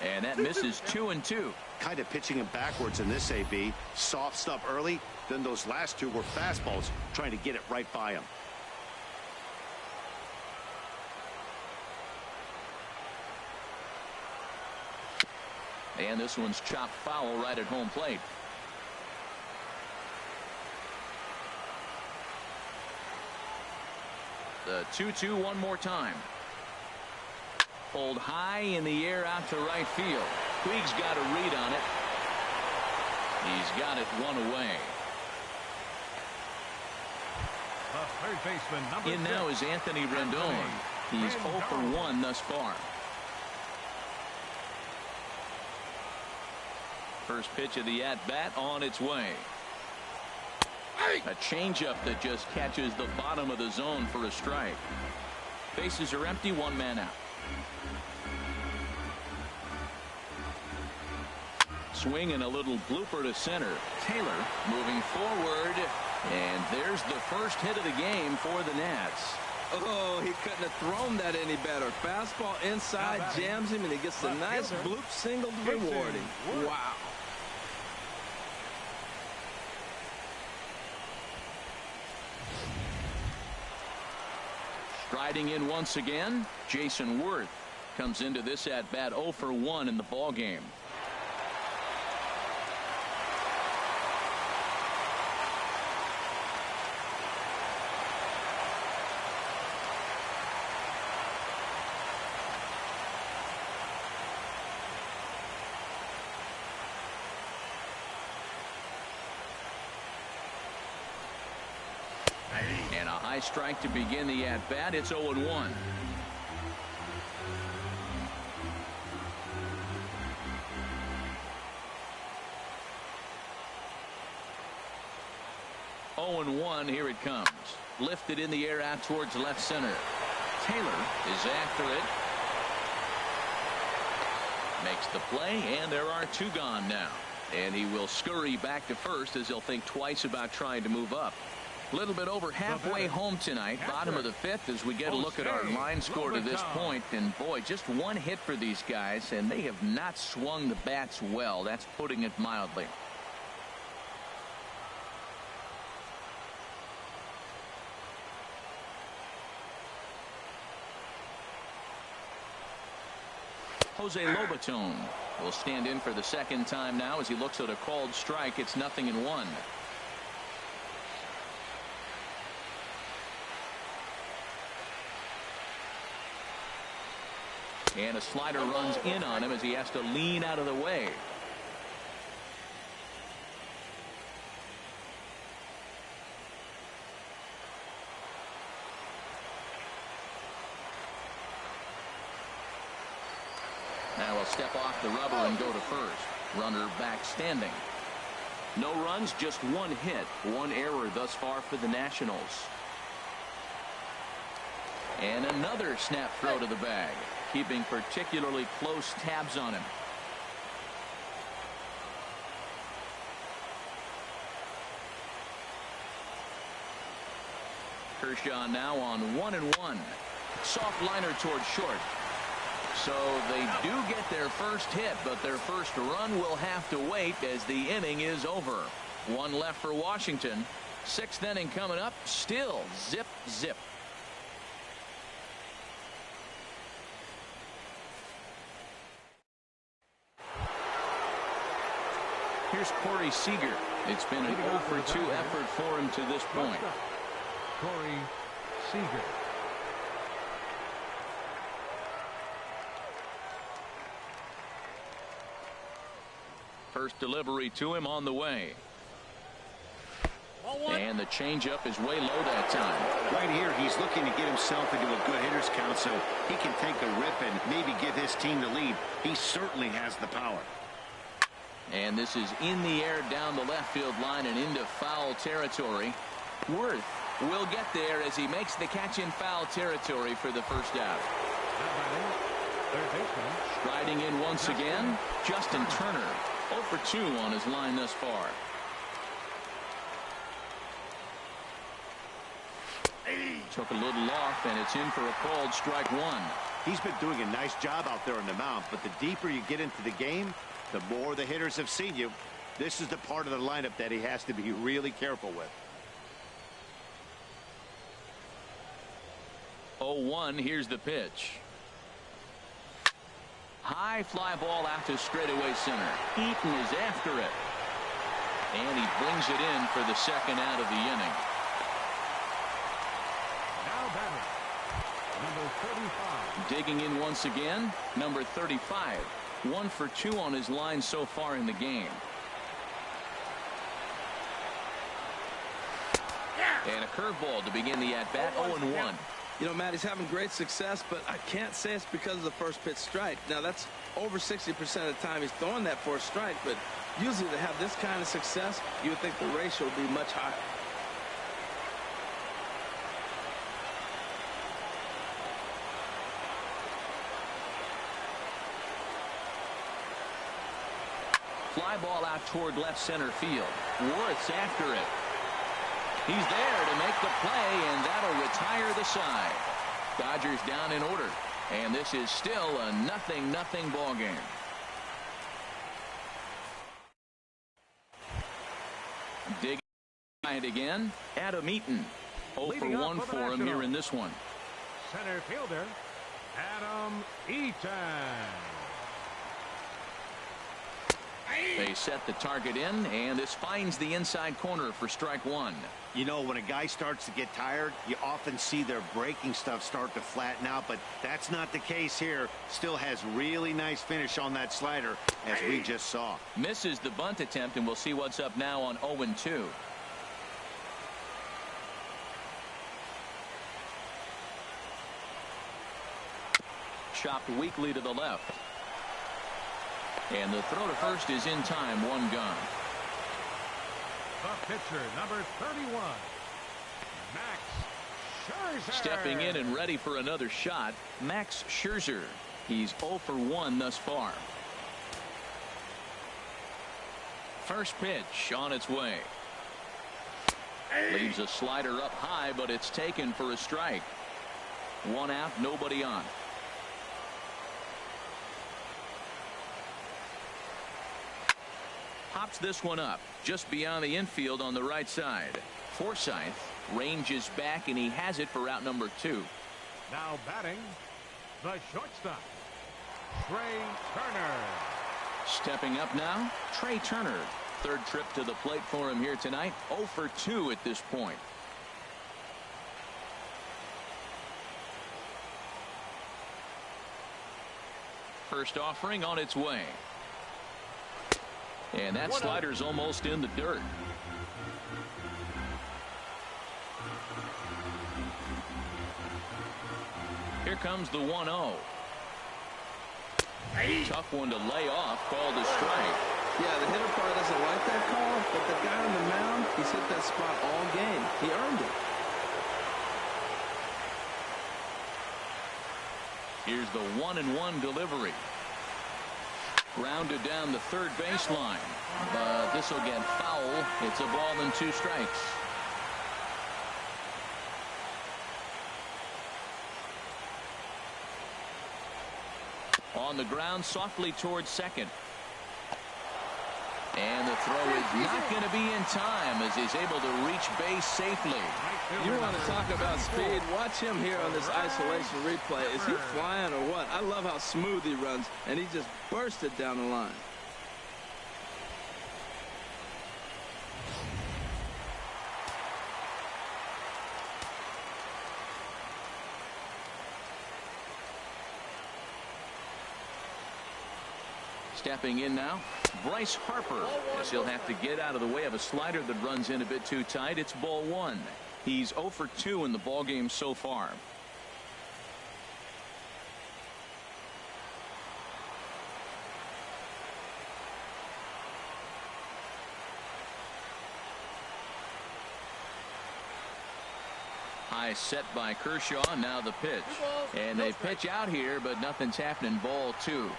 And that misses 2-2. Kind of pitching him backwards in this AB. Soft stuff early, then those last 2 were fastballs, trying to get it right by him. And this one's chopped foul right at home plate. The 2-2 one more time. Pulled high in the air out to right field. Puig's got a read on it. He's got it 1 away. The third baseman, number In now is Anthony Rendon. He's 0 for 1 thus far. First pitch of the at-bat on its way. A changeup that just catches the bottom of the zone for a strike. Bases are empty, 1 man out. Swing and a little blooper to center. Taylor moving forward, and there's the first hit of the game for the Nats. Oh, he couldn't have thrown that any better. Fastball inside, jams him, and he gets a nice bloop single to reward him. Wow. Striding in once again, Jason Worth comes into this at bat 0 for 1 in the ball game. And a high strike to begin the at bat. It's 0-1. Here it comes. Lifted in the air out towards left center. Taylor is after it. Makes the play, and there are 2 gone now. And he will scurry back to first as he'll think twice about trying to move up. A little bit over halfway home tonight, bottom of the 5th, as we get a look at our line score to this point. And boy, just 1 hit for these guys, and they have not swung the bats well. That's putting it mildly. Jose Lobaton will stand in for the second time now as he looks at a called strike. It's 0-1. And a slider runs in on him as he has to lean out of the way. Now he'll step off the rubber and go to first. Runner back standing. No runs, just 1 hit. 1 error thus far for the Nationals. And another snap throw to the bag, keeping particularly close tabs on him. Kershaw now on 1-1. Soft liner towards short. So they do get their first hit, but their first run will have to wait as the inning is over. 1 left for Washington. 6th inning coming up. Still zip, zip. Here's Corey Seager. It's been an 0 for 2 effort for him to this point. Corey Seager. First delivery to him on the way. And the changeup is way low that time. Right here, he's looking to get himself into a good hitter's count so he can take a rip and maybe give his team the lead. He certainly has the power. And this is in the air down the left field line and into foul territory. Worth will get there as he makes the catch in foul territory for the first out. Striding in once again, Justin Turner. 0 for 2 on his line thus far. Took a little off, and it's in for a called strike 1. He's been doing a nice job out there on the mound, but the deeper you get into the game, the more the hitters have seen you. This is the part of the lineup that he has to be really careful with. 0-1, here's the pitch. High fly ball out to straightaway center. Eaton is after it. And he brings it in for the second out of the inning. Now batting, number 35. Digging in once again, number 35. 1 for 2 on his line so far in the game. And a curveball to begin the at-bat. 0-1. You know, Matt, he's having great success, but I can't say it's because of the first pitch strike. Now, that's over 60% of the time he's throwing that for a strike, but usually to have this kind of success, you would think the ratio would be much higher. Fly ball out toward left center field. Worth's after it. He's there to make the play, and that'll retire the side. Dodgers down in order, and this is still a 0-0 ball game. Digging again, Adam Eaton. 0 for 1 for him here in this one. center fielder, Adam Eaton. They set the target in, and this finds the inside corner for strike one. You know, when a guy starts to get tired, you often see their breaking stuff start to flatten out, but that's not the case here. Still has really nice finish on that slider, as we just saw. Misses the bunt attempt, and we'll see what's up now on 0-2. Chopped weakly to the left. And the throw to first is in time, one gone. The pitcher, number 31, Max Scherzer. Stepping in and ready for another shot, Max Scherzer. He's 0 for 1 thus far. First pitch on its way. Leaves a slider up high, but it's taken for a strike. One out, nobody on. Pops this one up just beyond the infield on the right side. Forsythe ranges back, and he has it for out number 2. Now batting, the shortstop, Trey Turner. Stepping up now, Trey Turner. Third trip to the plate for him here tonight. 0 for 2 at this point. First offering on its way. And that slider's almost in the dirt. Here comes the 1-0. Tough one to lay off, called a strike. Yeah, the hitter probably doesn't like that call, but the guy on the mound, he's hit that spot all game. He earned it. Here's the 1-1 delivery. Grounded down the third baseline, but this will get foul. It's a ball and 2 strikes. On the ground, softly towards second. And the throw is not going to be in time as he's able to reach base safely. You want to talk about speed? Watch him here on this isolation replay. Is he flying or what? I love how smooth he runs, and he just bursted down the line. Stepping in now, Bryce Harper, as he'll have to get out of the way of a slider that runs in a bit too tight. It's ball 1. He's 0 for 2 in the ballgame so far. High set by Kershaw. Now the pitch. And they pitch out here, but nothing's happening. Ball 2.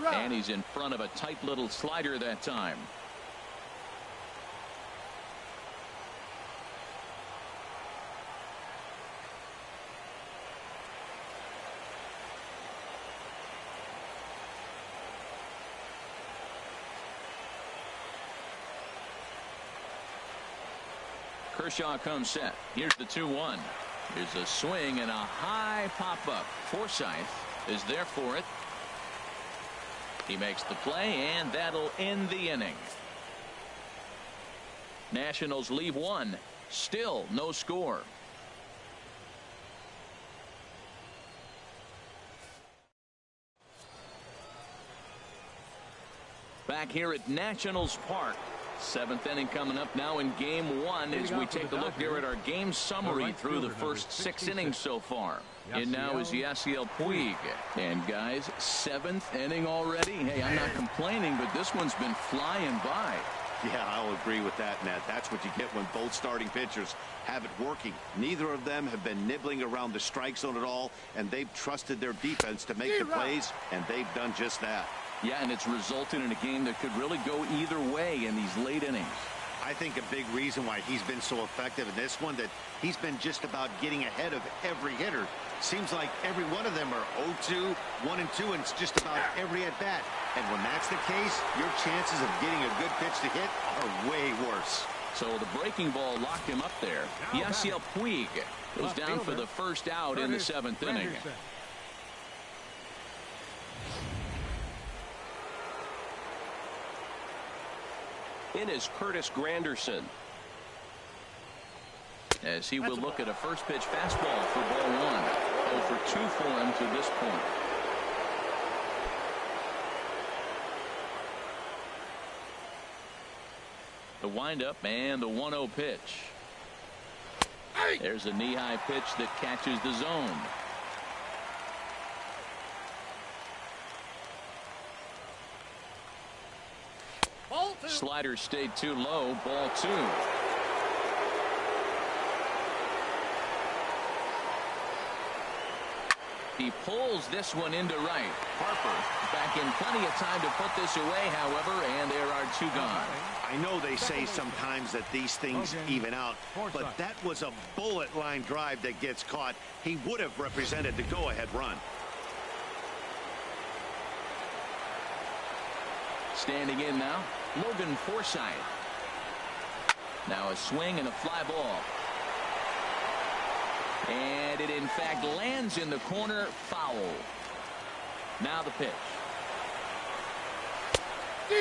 And he's in front of a tight little slider that time. Kershaw comes set. Here's the 2-1. Here's a swing and a high pop-up. Forsythe is there for it. He makes the play, and that'll end the inning. Nationals leave 1. Still no score. Back here at Nationals Park. 7th inning coming up now in game 1 as we take a look here at our game summary through the first 6 innings so far. And now is Yasiel Puig. And guys, 7th inning already. Hey, I'm not complaining, but this one's been flying by. Yeah, I'll agree with that, Matt. That's what you get when both starting pitchers have it working. Neither of them have been nibbling around the strike zone at all, and they've trusted their defense to make the plays, and they've done just that. Yeah, and it's resulted in a game that could really go either way in these late innings. I think a big reason why he's been so effective in this one, that he's been just about getting ahead of every hitter. Seems like every one of them are 0-2, 1-2, and it's just about every at-bat. And when that's the case, your chances of getting a good pitch to hit are way worse. So the breaking ball locked him up there. Yasiel Puig goes down for the first out in the 7th inning. In is Curtis Granderson. As he will look at a first pitch fastball for ball 1. 0 for 2 for him to this point. The windup and the 1-0 pitch. There's a knee-high pitch that catches the zone. Slider stayed too low. Ball 2. He pulls this one into right. Harper back in plenty of time to put this away, however, and there are 2 gone. I know they say sometimes that these things even out, but that was a bullet line drive that gets caught. He would have represented the go-ahead run. Standing in now, Logan Forsythe. Now a swing and a fly ball. And it in fact lands in the corner, foul. Now the pitch.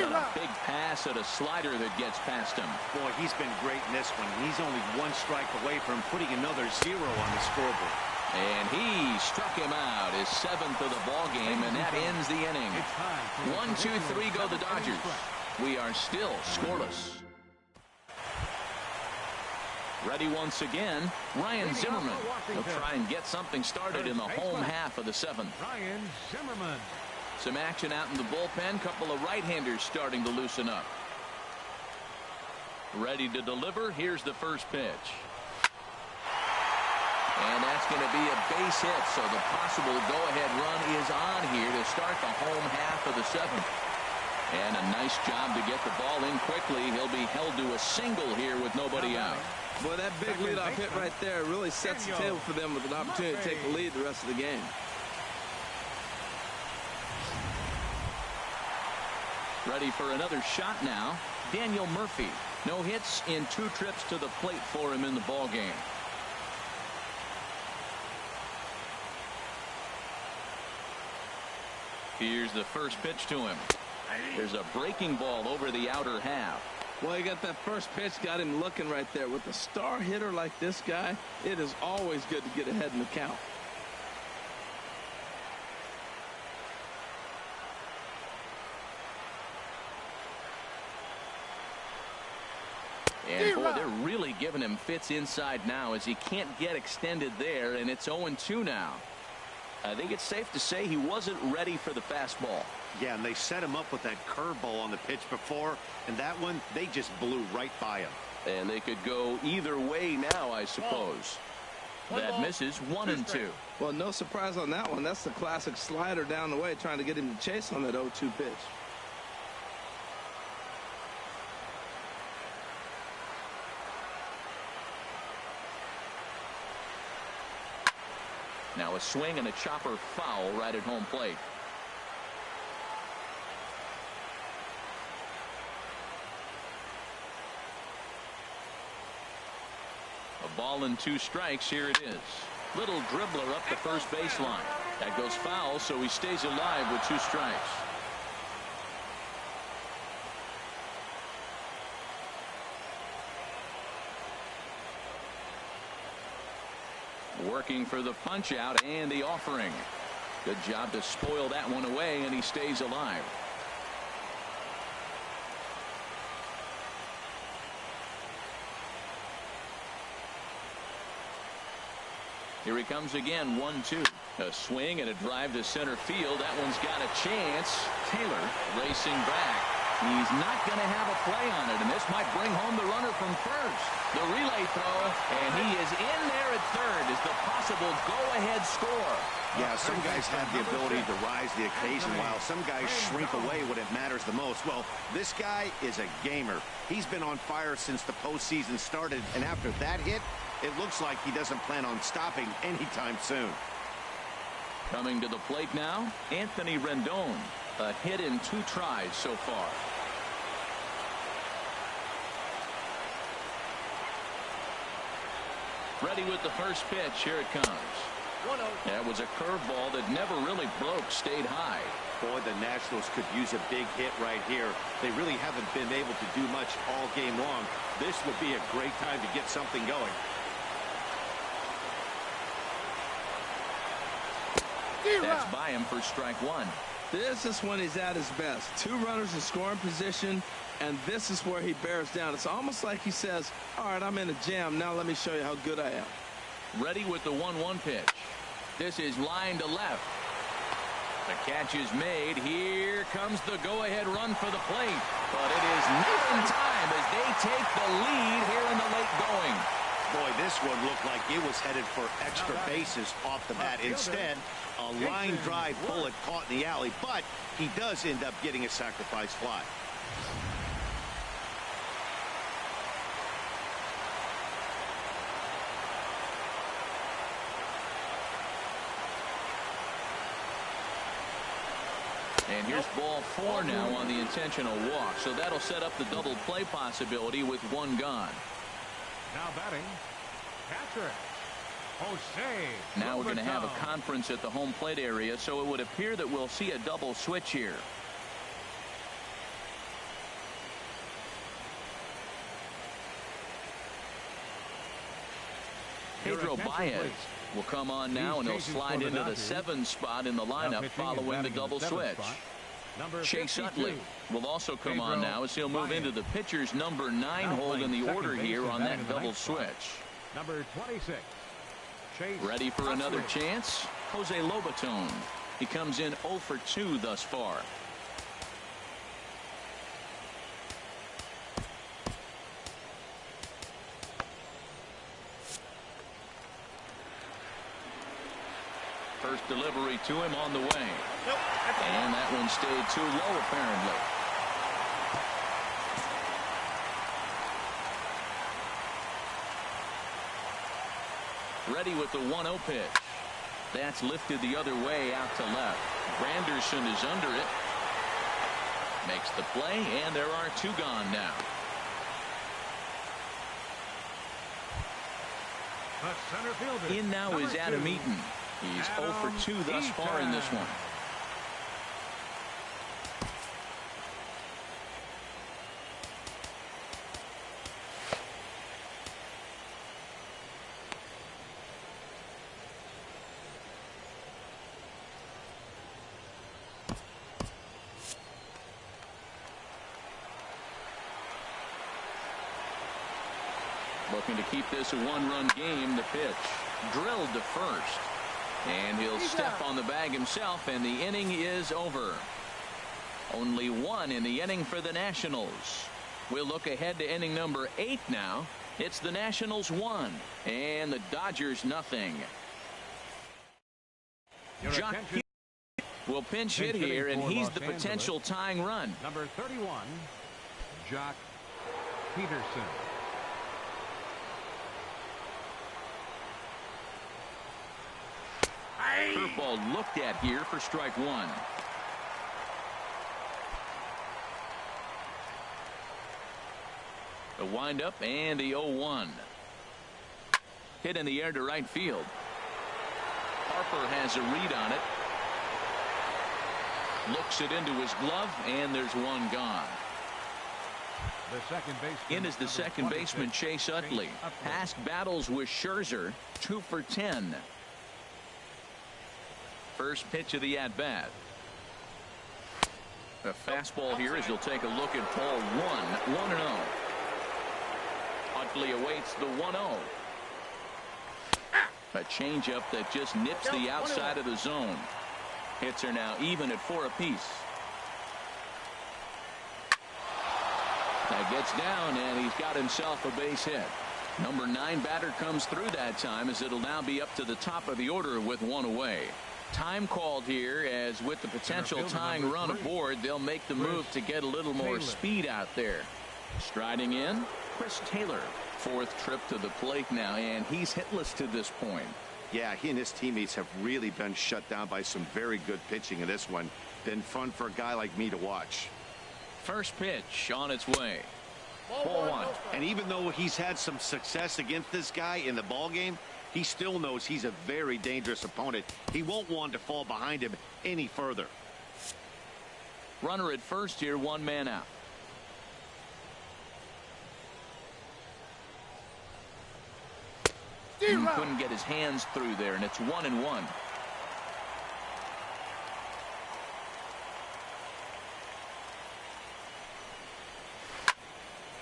And a big pass at a slider that gets past him. Boy, he's been great in this one. He's only 1 strike away from putting another 0 on the scoreboard. And he struck him out, his 7th of the ball game, and that ends the inning. 1, 2, 3 go the Dodgers. We are still scoreless. Ready once again, Ryan Zimmerman. He'll try and get something started in the home half of the 7th. Ryan Zimmerman. Some action out in the bullpen. Couple of right-handers starting to loosen up. Ready to deliver. Here's the first pitch. And that's going to be a base hit, so the possible go-ahead run is on here to start the home half of the 7th. And a nice job to get the ball in quickly. He'll be held to a single here with nobody out. Boy, that big leadoff hit right there really sets the table for them with an opportunity to take the lead the rest of the game. Ready for another shot now. Daniel Murphy. No hits in 2 trips to the plate for him in the ball game. Here's the first pitch to him. There's a breaking ball over the outer half. Well, he got that first pitch, got him looking right there. With a star hitter like this guy, it is always good to get ahead in the count. And boy, they're really giving him fits inside now as he can't get extended there, and it's 0-2 now. I think it's safe to say he wasn't ready for the fastball. Yeah, and they set him up with that curveball on the pitch before, and that one, they just blew right by him. And they could go either way now, I suppose. That misses 1-2. Well, no surprise on that one. That's the classic slider down the way, trying to get him to chase on that 0-2 pitch. Now a swing and a chopper foul right at home plate. A ball and 2 strikes. Here it is. Little dribbler up the first baseline. That goes foul, so he stays alive with 2 strikes. Working for the punch out and the offering. Good job to spoil that one away, and he stays alive. Here he comes again, 1-2. A swing and a drive to center field. That one's got a chance. Taylor racing back. He's not going to have a play on it, and this might bring home the runner from first. The relay throw, and he is in there at third as the possible go-ahead score. Yeah, some guys have the ability to rise the occasion while some guys shrink away when it matters the most. Well, this guy is a gamer. He's been on fire since the postseason started, and after that hit, it looks like he doesn't plan on stopping anytime soon. Coming to the plate now, Anthony Rendon. A hit in 2 tries so far. Ready with the first pitch. Here it comes. That was a curveball that never really broke, stayed high. Boy, the Nationals could use a big hit right here. They really haven't been able to do much all game long. This would be a great time to get something going. That's by him for strike 1. This is when he's at his best. 2 runners in scoring position, and this is where he bears down. It's almost like he says, all right, I'm in a jam. Now let me show you how good I am. Ready with the 1-1 pitch. This is line to left. The catch is made. Here comes the go-ahead run for the plate. But it is not in time as they take the lead here in the late going. Boy, this one looked like it was headed for extra bases off the bat. Instead, a line drive bullet caught in the alley, but he does end up getting a sacrifice fly. And here's ball 4 now on the intentional walk. So that'll set up the double play possibility with 1 gone. Now batting, catcher, Jose. Now we're going to have a conference at the home plate area, so it would appear that we'll see a double switch here. Pedro Baez will come on now, and he'll slide into the 7 spot in the lineup following the double switch. Chase Utley will also come on now as he'll move into the pitcher's number 9 hole in the order here on that double switch. Number 26. Ready for another chance? Jose Lobaton. He comes in 0 for 2 thus far. First delivery to him on the way. And that one stayed too low, apparently. Ready with the 1-0 pitch. That's lifted the other way out to left. Granderson is under it. Makes the play, and there are 2 gone now. The center fielder. In now is Adam Eaton. He's 0 for 2 thus far in this one. Looking to keep this a 1-run game. The pitch drilled to first. And he'll step on the bag himself, and the inning is over. Only 1 in the inning for the Nationals. We'll look ahead to inning number 8 now. It's the Nationals 1 and the Dodgers nothing. Jock will pinch hit here, and he's the potential tying run. Number 31, Jock Peterson. Curveball looked at here for strike 1. The windup and the 0-1. Hit in the air to right field. Harper has a read on it. Looks it into his glove, and there's 1 gone. In is the second baseman, Chase Utley. Past battles with Scherzer, 2 for 10. First pitch of the at-bat. A fastball here as he'll take a look at ball 1. 1-0. Utley awaits the 1-0. A changeup that just nips the outside of the zone. Hits are now even at 4 apiece. That gets down, and he's got himself a base hit. Number 9 batter comes through that time, as it'll now be up to the top of the order with 1 away. Time called here, as with the potential tying run aboard, they'll make the move to get a little more speed out there. Striding in, Chris Taylor. 4th trip to the plate now, and he's hitless to this point. Yeah, he and his teammates have really been shut down by some very good pitching in this one. Been fun for a guy like me to watch. First pitch on its way. Ball 1. And even though he's had some success against this guy in the ball game, he still knows he's a very dangerous opponent. He won't want to fall behind him any further. Runner at first here, 1 man out. Couldn't get his hands through there, and it's 1-1.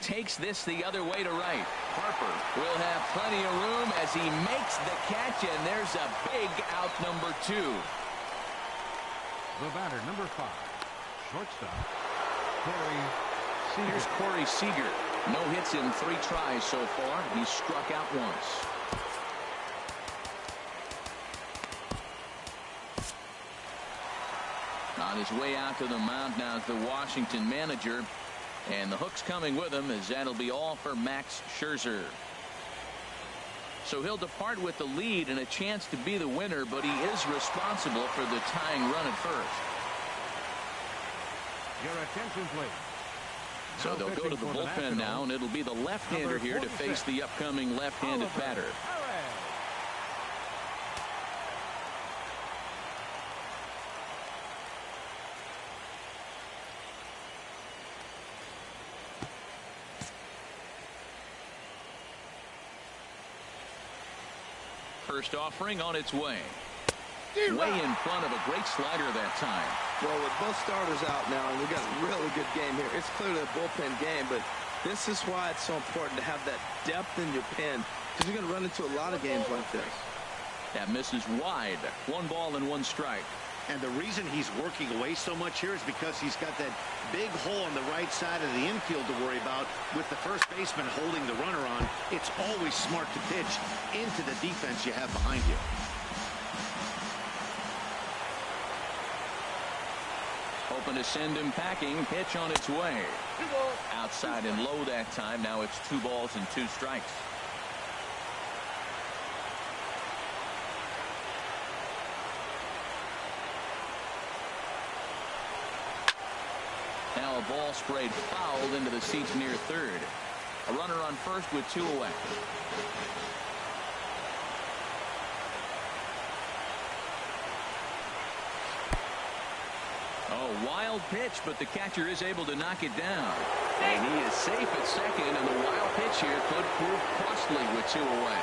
Takes this the other way to right. Harper will have plenty of room as he makes the catch, and there's a big out, number 2. The batter, number 5, shortstop, Corey Seager. Here's Corey Seager. No hits in 3 tries so far. He's struck out once. On his way out to the mound now is the Washington manager. And the hook's coming with him, as that'll be all for Max Scherzer. So he'll depart with the lead and a chance to be the winner, but he is responsible for the tying run at first. Your attention, please. So they'll go to the bullpen now, and it'll be the left-hander here to face the upcoming left-handed batter. First offering on its way. Way in front of a great slider that time. Well, with both starters out now, and we've got a really good game here. It's clearly a bullpen game, but this is why it's so important to have that depth in your pen, because you're going to run into a lot of games like this. That misses wide. 1 ball and 1 strike. And the reason he's working away so much here is because he's got that big hole on the right side of the infield to worry about. With the first baseman holding the runner on, it's always smart to pitch into the defense you have behind you. Hoping to send him packing. Pitch on its way. Outside and low that time. Now it's 2 balls and 2 strikes. Now a ball sprayed fouled into the seats near third. A runner on first with 2 away. Oh, wild pitch, but the catcher is able to knock it down. And he is safe at second, and the wild pitch here could prove costly with 2 away.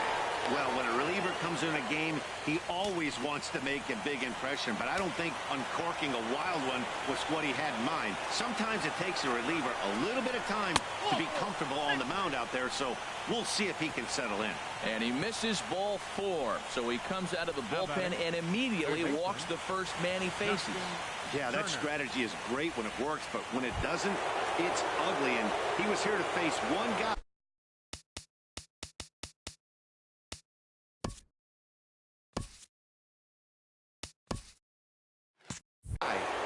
Well, when a reliever comes in a game, he always wants to make a big impression, but I don't think uncorking a wild one was what he had in mind. Sometimes it takes a reliever a little bit of time to be comfortable on the mound out there, so we'll see if he can settle in. And he misses ball 4, so he comes out of the bullpen and immediately walks the first man he faces. Yeah, that strategy is great when it works, but when it doesn't, it's ugly, and he was here to face one guy.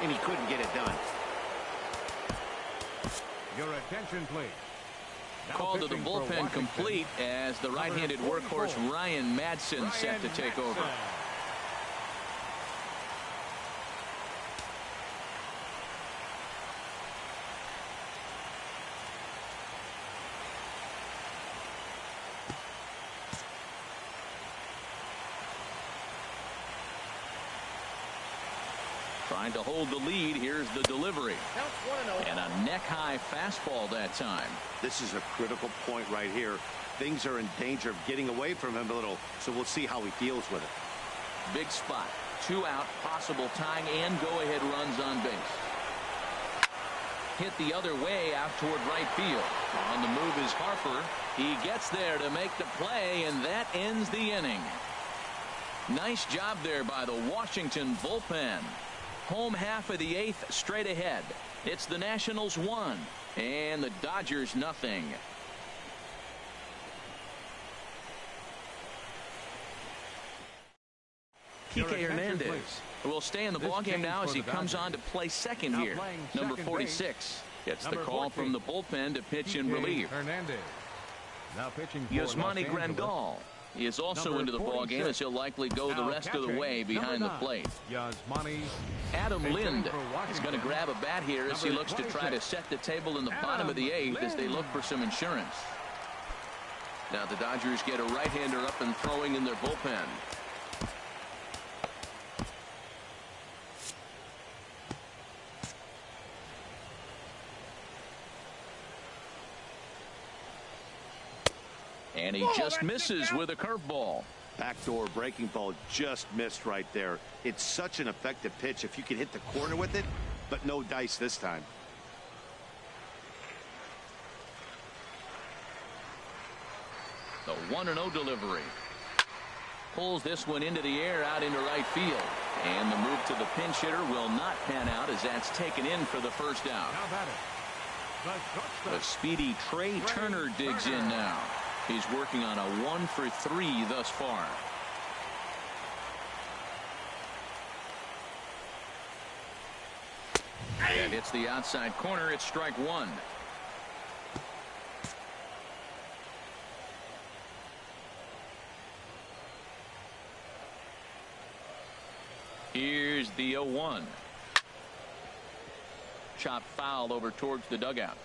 And he couldn't get it done. Your attention, please. Now Call to the pitching for bullpen Washington, complete as the right-handed workhorse Ryan Madsen set to take over. Trying to hold the lead. Here's the delivery. And a neck-high fastball that time. This is a critical point right here. Things are in danger of getting away from him a little, so we'll see how he deals with it. Big spot. 2 out, possible tying and go-ahead runs on base. Hit the other way out toward right field. On the move is Harper. He gets there to make the play, and that ends the inning. Nice job there by the Washington bullpen. Home half of the 8th straight ahead. It's the Nationals 1 And the Dodgers nothing. Kike Hernandez will stay in the ballgame now as he comes on to play second here. Number 46 gets the call from the bullpen to pitch in relief. Yasmani Grandal is also into the ballgame as he'll likely go the rest of the way behind the plate. Adam Lind is going to grab a bat here as he looks to try to set the table in the bottom of the eighth as they look for some insurance. Now the Dodgers get a right-hander up and throwing in their bullpen. And he just misses with a curveball. Backdoor breaking ball just missed right there. It's such an effective pitch if you can hit the corner with it, but no dice this time. The 1-0 delivery. Pulls this one into the air out into right field. And the move to the pinch hitter will not pan out as that's taken in for the first out. The speedy Trey Turner digs in now. He's working on a 1-for-3 thus far. And hits the outside corner. It's strike one. Here's the 0-1. Chopped foul over towards the dugout.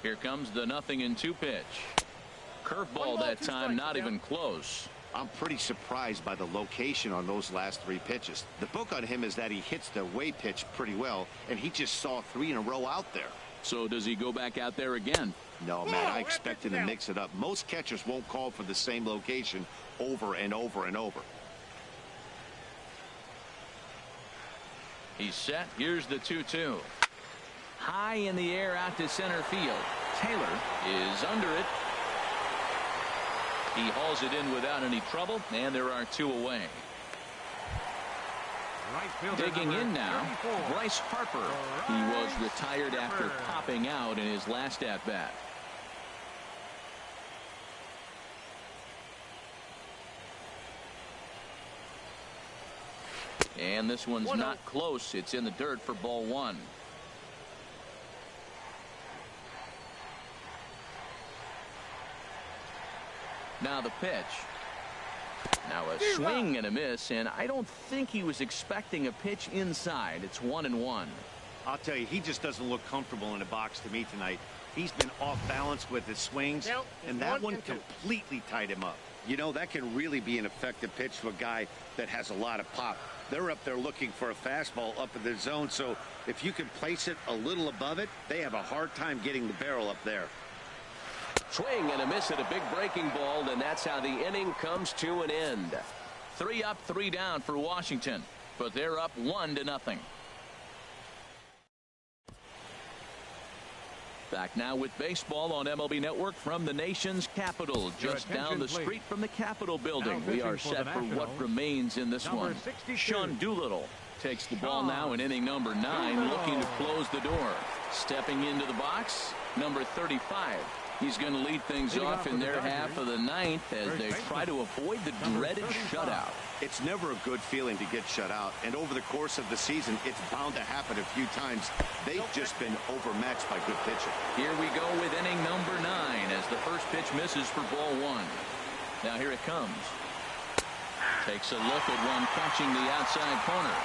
Here comes the 0-2 pitch. Curveball that time, not even close. I'm pretty surprised by the location on those last three pitches. The book on him is that he hits the away pitch pretty well, and he just saw 3 in a row out there. So does he go back out there again? No, Matt, I expect him to mix it up. Most catchers won't call for the same location over and over and over. He's set. Here's the 2-2. High in the air out to center field. Taylor is under it. He hauls it in without any trouble, and there are 2 away. Digging in now, Bryce Harper. He was retired after popping out in his last at-bat. And this one's not close. It's in the dirt for ball 1. Now the pitch. Now a swing and a miss, and I don't think he was expecting a pitch inside. It's 1-1. I'll tell you, he just doesn't look comfortable in the box to me tonight. He's been off balance with his swings, and that one completely tied him up. You know, that can really be an effective pitch to a guy that has a lot of pop. They're up there looking for a fastball up in the zone, so if you can place it a little above it, they have a hard time getting the barrel up there. Swing and a miss at a big breaking ball, and that's how the inning comes to an end. 3 up, 3 down for Washington, but they're up 1-0. Back now with baseball on MLB Network from the nation's capital, just down the street from the Capitol building. We are set for what remains in this one. Sean Doolittle takes the ball now in inning number 9, looking to close the door. Stepping into the box, number 35. He's going to lead things off in their half of the 9th as they try to avoid the dreaded shutout. It's never a good feeling to get shut out, and over the course of the season, it's bound to happen a few times. They've just been overmatched by good pitching. Here we go with inning number 9 as the first pitch misses for ball 1. Now here it comes. Takes a look at one catching the outside corner.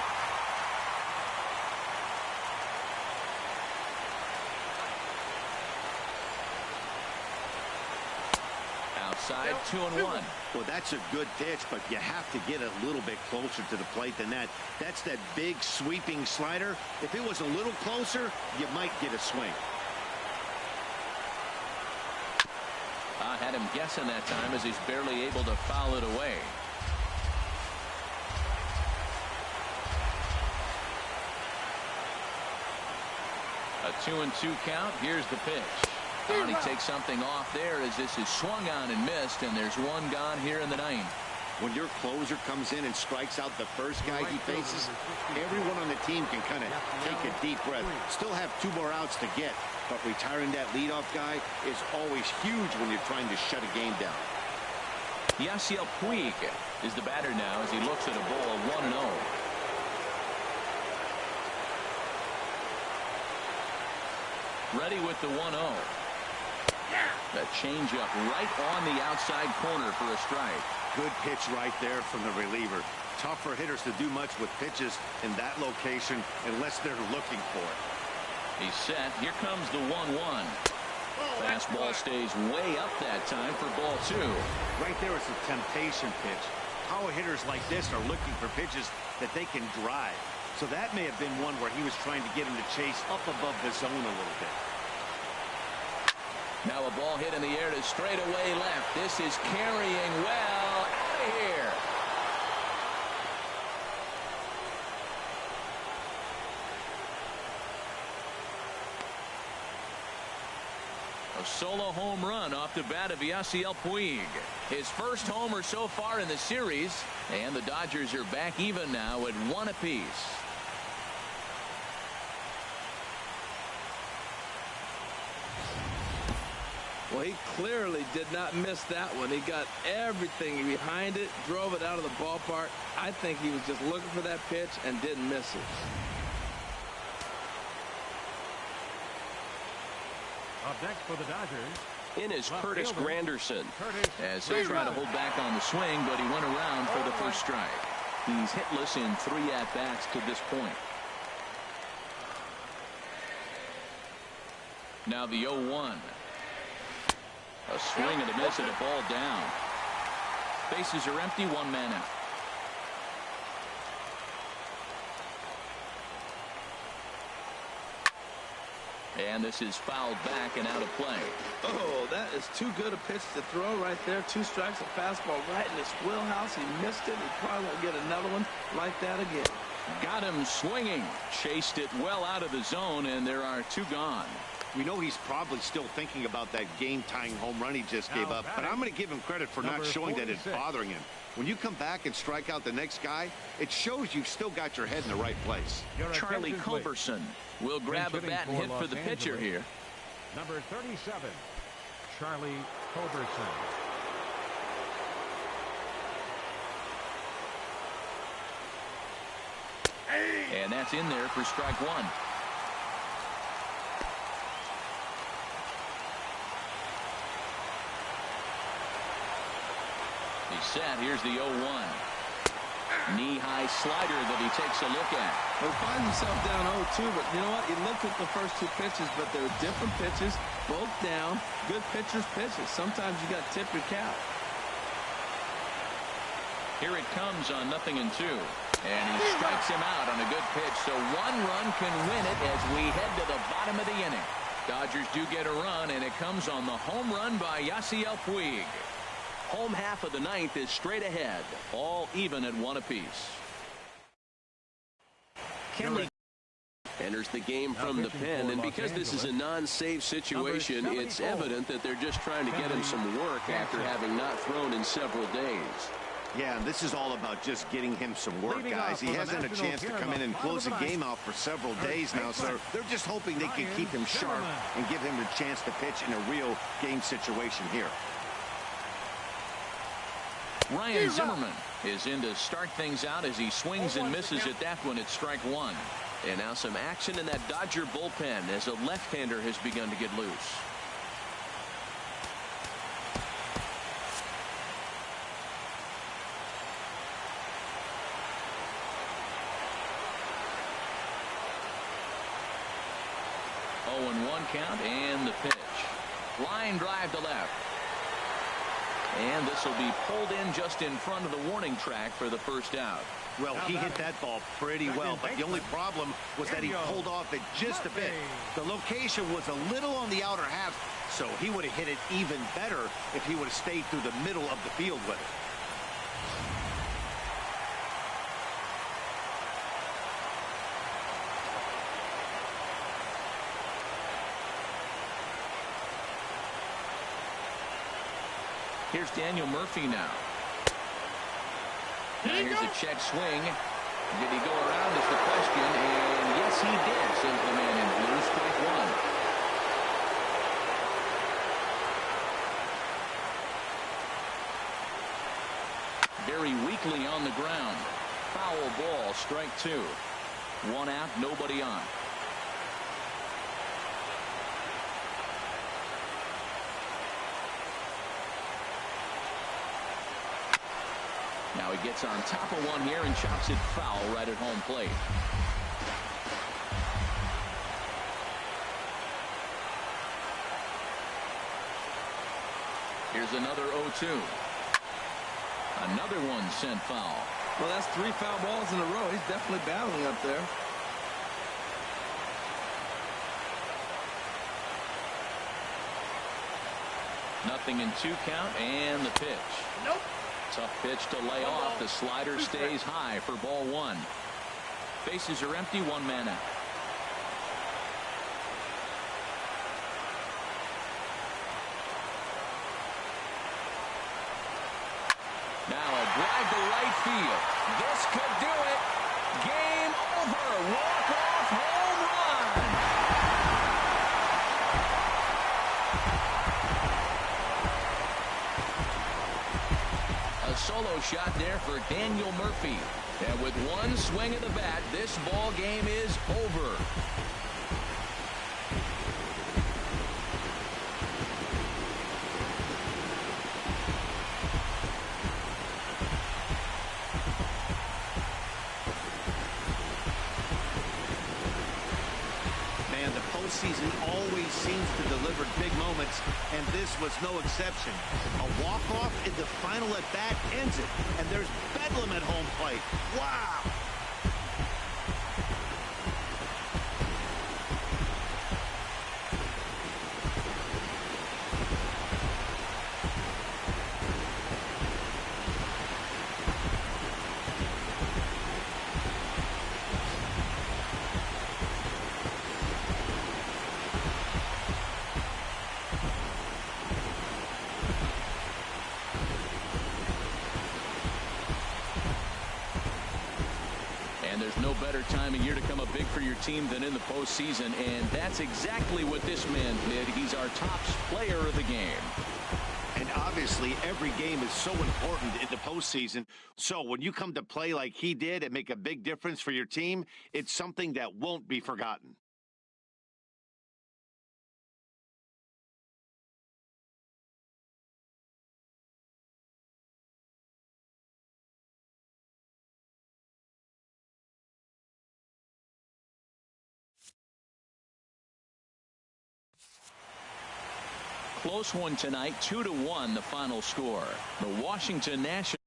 Outside, 2-1. Well, that's a good pitch, but you have to get a little bit closer to the plate than that. That's that big sweeping slider. If it was a little closer, you might get a swing. I had him guessing that time as he's barely able to foul it away. A 2-2 count. Here's the pitch. And he takes something off there as this is swung on and missed, and there's one gone here in the 9th. When your closer comes in and strikes out the first guy he faces, everyone on the team can kind of take a deep breath. Still have 2 more outs to get, but retiring that leadoff guy is always huge when you're trying to shut a game down. Yasiel Puig is the batter now as he looks at a ball of 1-0. Ready with the 1-0. The changeup right on the outside corner for a strike. Good pitch right there from the reliever. Tough for hitters to do much with pitches in that location unless they're looking for it. He's set. Here comes the 1-1. Fastball stays way up that time for ball 2. Right there is a temptation pitch. Power hitters like this are looking for pitches that they can drive. So that may have been one where he was trying to get him to chase up above the zone a little bit. Now a ball hit in the air to straightaway left. This is carrying well out of here. A solo home run off the bat of Yasiel Puig. His first homer so far in the series, and the Dodgers are back even now at 1 apiece. Well, he clearly did not miss that one. He got everything behind it, drove it out of the ballpark. I think he was just looking for that pitch and didn't miss it. Up next for the Dodgers. In is Curtis Granderson. As he'll try to hold back on the swing, but he went around for the first strike. He's hitless in 3 at-bats to this point. Now the 0-1. A swing and a miss and a ball down. Bases are empty, 1 man out. And this is fouled back and out of play. Oh, that is too good a pitch to throw right there. 2 strikes, a fastball right in his wheelhouse. He missed it. He probably won't get another one like that again. Got him swinging. Chased it well out of the zone, and there are 2 gone. We know he's probably still thinking about that game-tying home run he just gave up, but I'm going to give him credit for not showing that it's bothering him. When you come back and strike out the next guy, it shows you've still got your head in the right place. Charlie Culberson will grab a bat and hit for the pitcher here. Number 37, Charlie Culberson. And that's in there for strike 1. He's set. Here's the 0-1. Knee-high slider that he takes a look at. He finds himself down 0-2, but you know what? He looked at the first 2 pitches, but they were different pitches, both down. Good pitchers' pitches. Sometimes you got to tip your cap. Here it comes on 0-2. And he strikes him out on a good pitch, so 1 run can win it as we head to the bottom of the inning. Dodgers do get a run, and it comes on the home run by Yasiel Puig. Home half of the 9th is straight ahead, all even at 1 apiece. Kenley enters the game from the pen, and because this is a non-save situation, it's evident that they're just trying to get him some work after having not thrown in several days. Yeah, and this is all about just getting him some work, guys. He hasn't had a chance to come in and close the game out for several days now, so they're just hoping they can keep him sharp and give him the chance to pitch in a real game situation here. Ryan Zimmerman is in to start things out as he swings and misses at that one at strike 1. And now some action in that Dodger bullpen as a left-hander has begun to get loose. Oh, 1 count and the pitch. Line drive to left. And this will be pulled in just in front of the warning track for the first out. Well, he hit that ball pretty well, but the only problem was that he pulled off it just a bit. The location was a little on the outer half, so he would have hit it even better if he would have stayed through the middle of the field with it. Here's Daniel Murphy now. Now here's a check swing. Did he go around is the question, and yes he did, says the man in blue. Strike one. Very weakly on the ground. Foul ball, strike two. One out, nobody on. Now he gets on top of one here and chops it foul right at home plate. Here's another 0-2. Another one sent foul. Well, that's 3 foul balls in a row. He's definitely battling up there. Nothing in 2 count, and the pitch. Nope. Tough pitch to lay off. The slider stays high for ball one. Bases are empty, 1 man out. Now a drive to right field. This could do it. Game over. Walk-off home run. A solo shot there for Daniel Murphy. And with one swing of the bat, this ball game is over. Season always seems to deliver big moments, and this was no exception. A walk-off in the final at-bat ends it, and there's bedlam at home plate. Wow! No better time of year to come up big for your team than in the postseason, and that's exactly what this man did. He's our top player of the game. And obviously, every game is so important in the postseason. So when you come to play like he did and make a big difference for your team, it's something that won't be forgotten. Close one tonight, 2-1 the final score. The Washington Nationals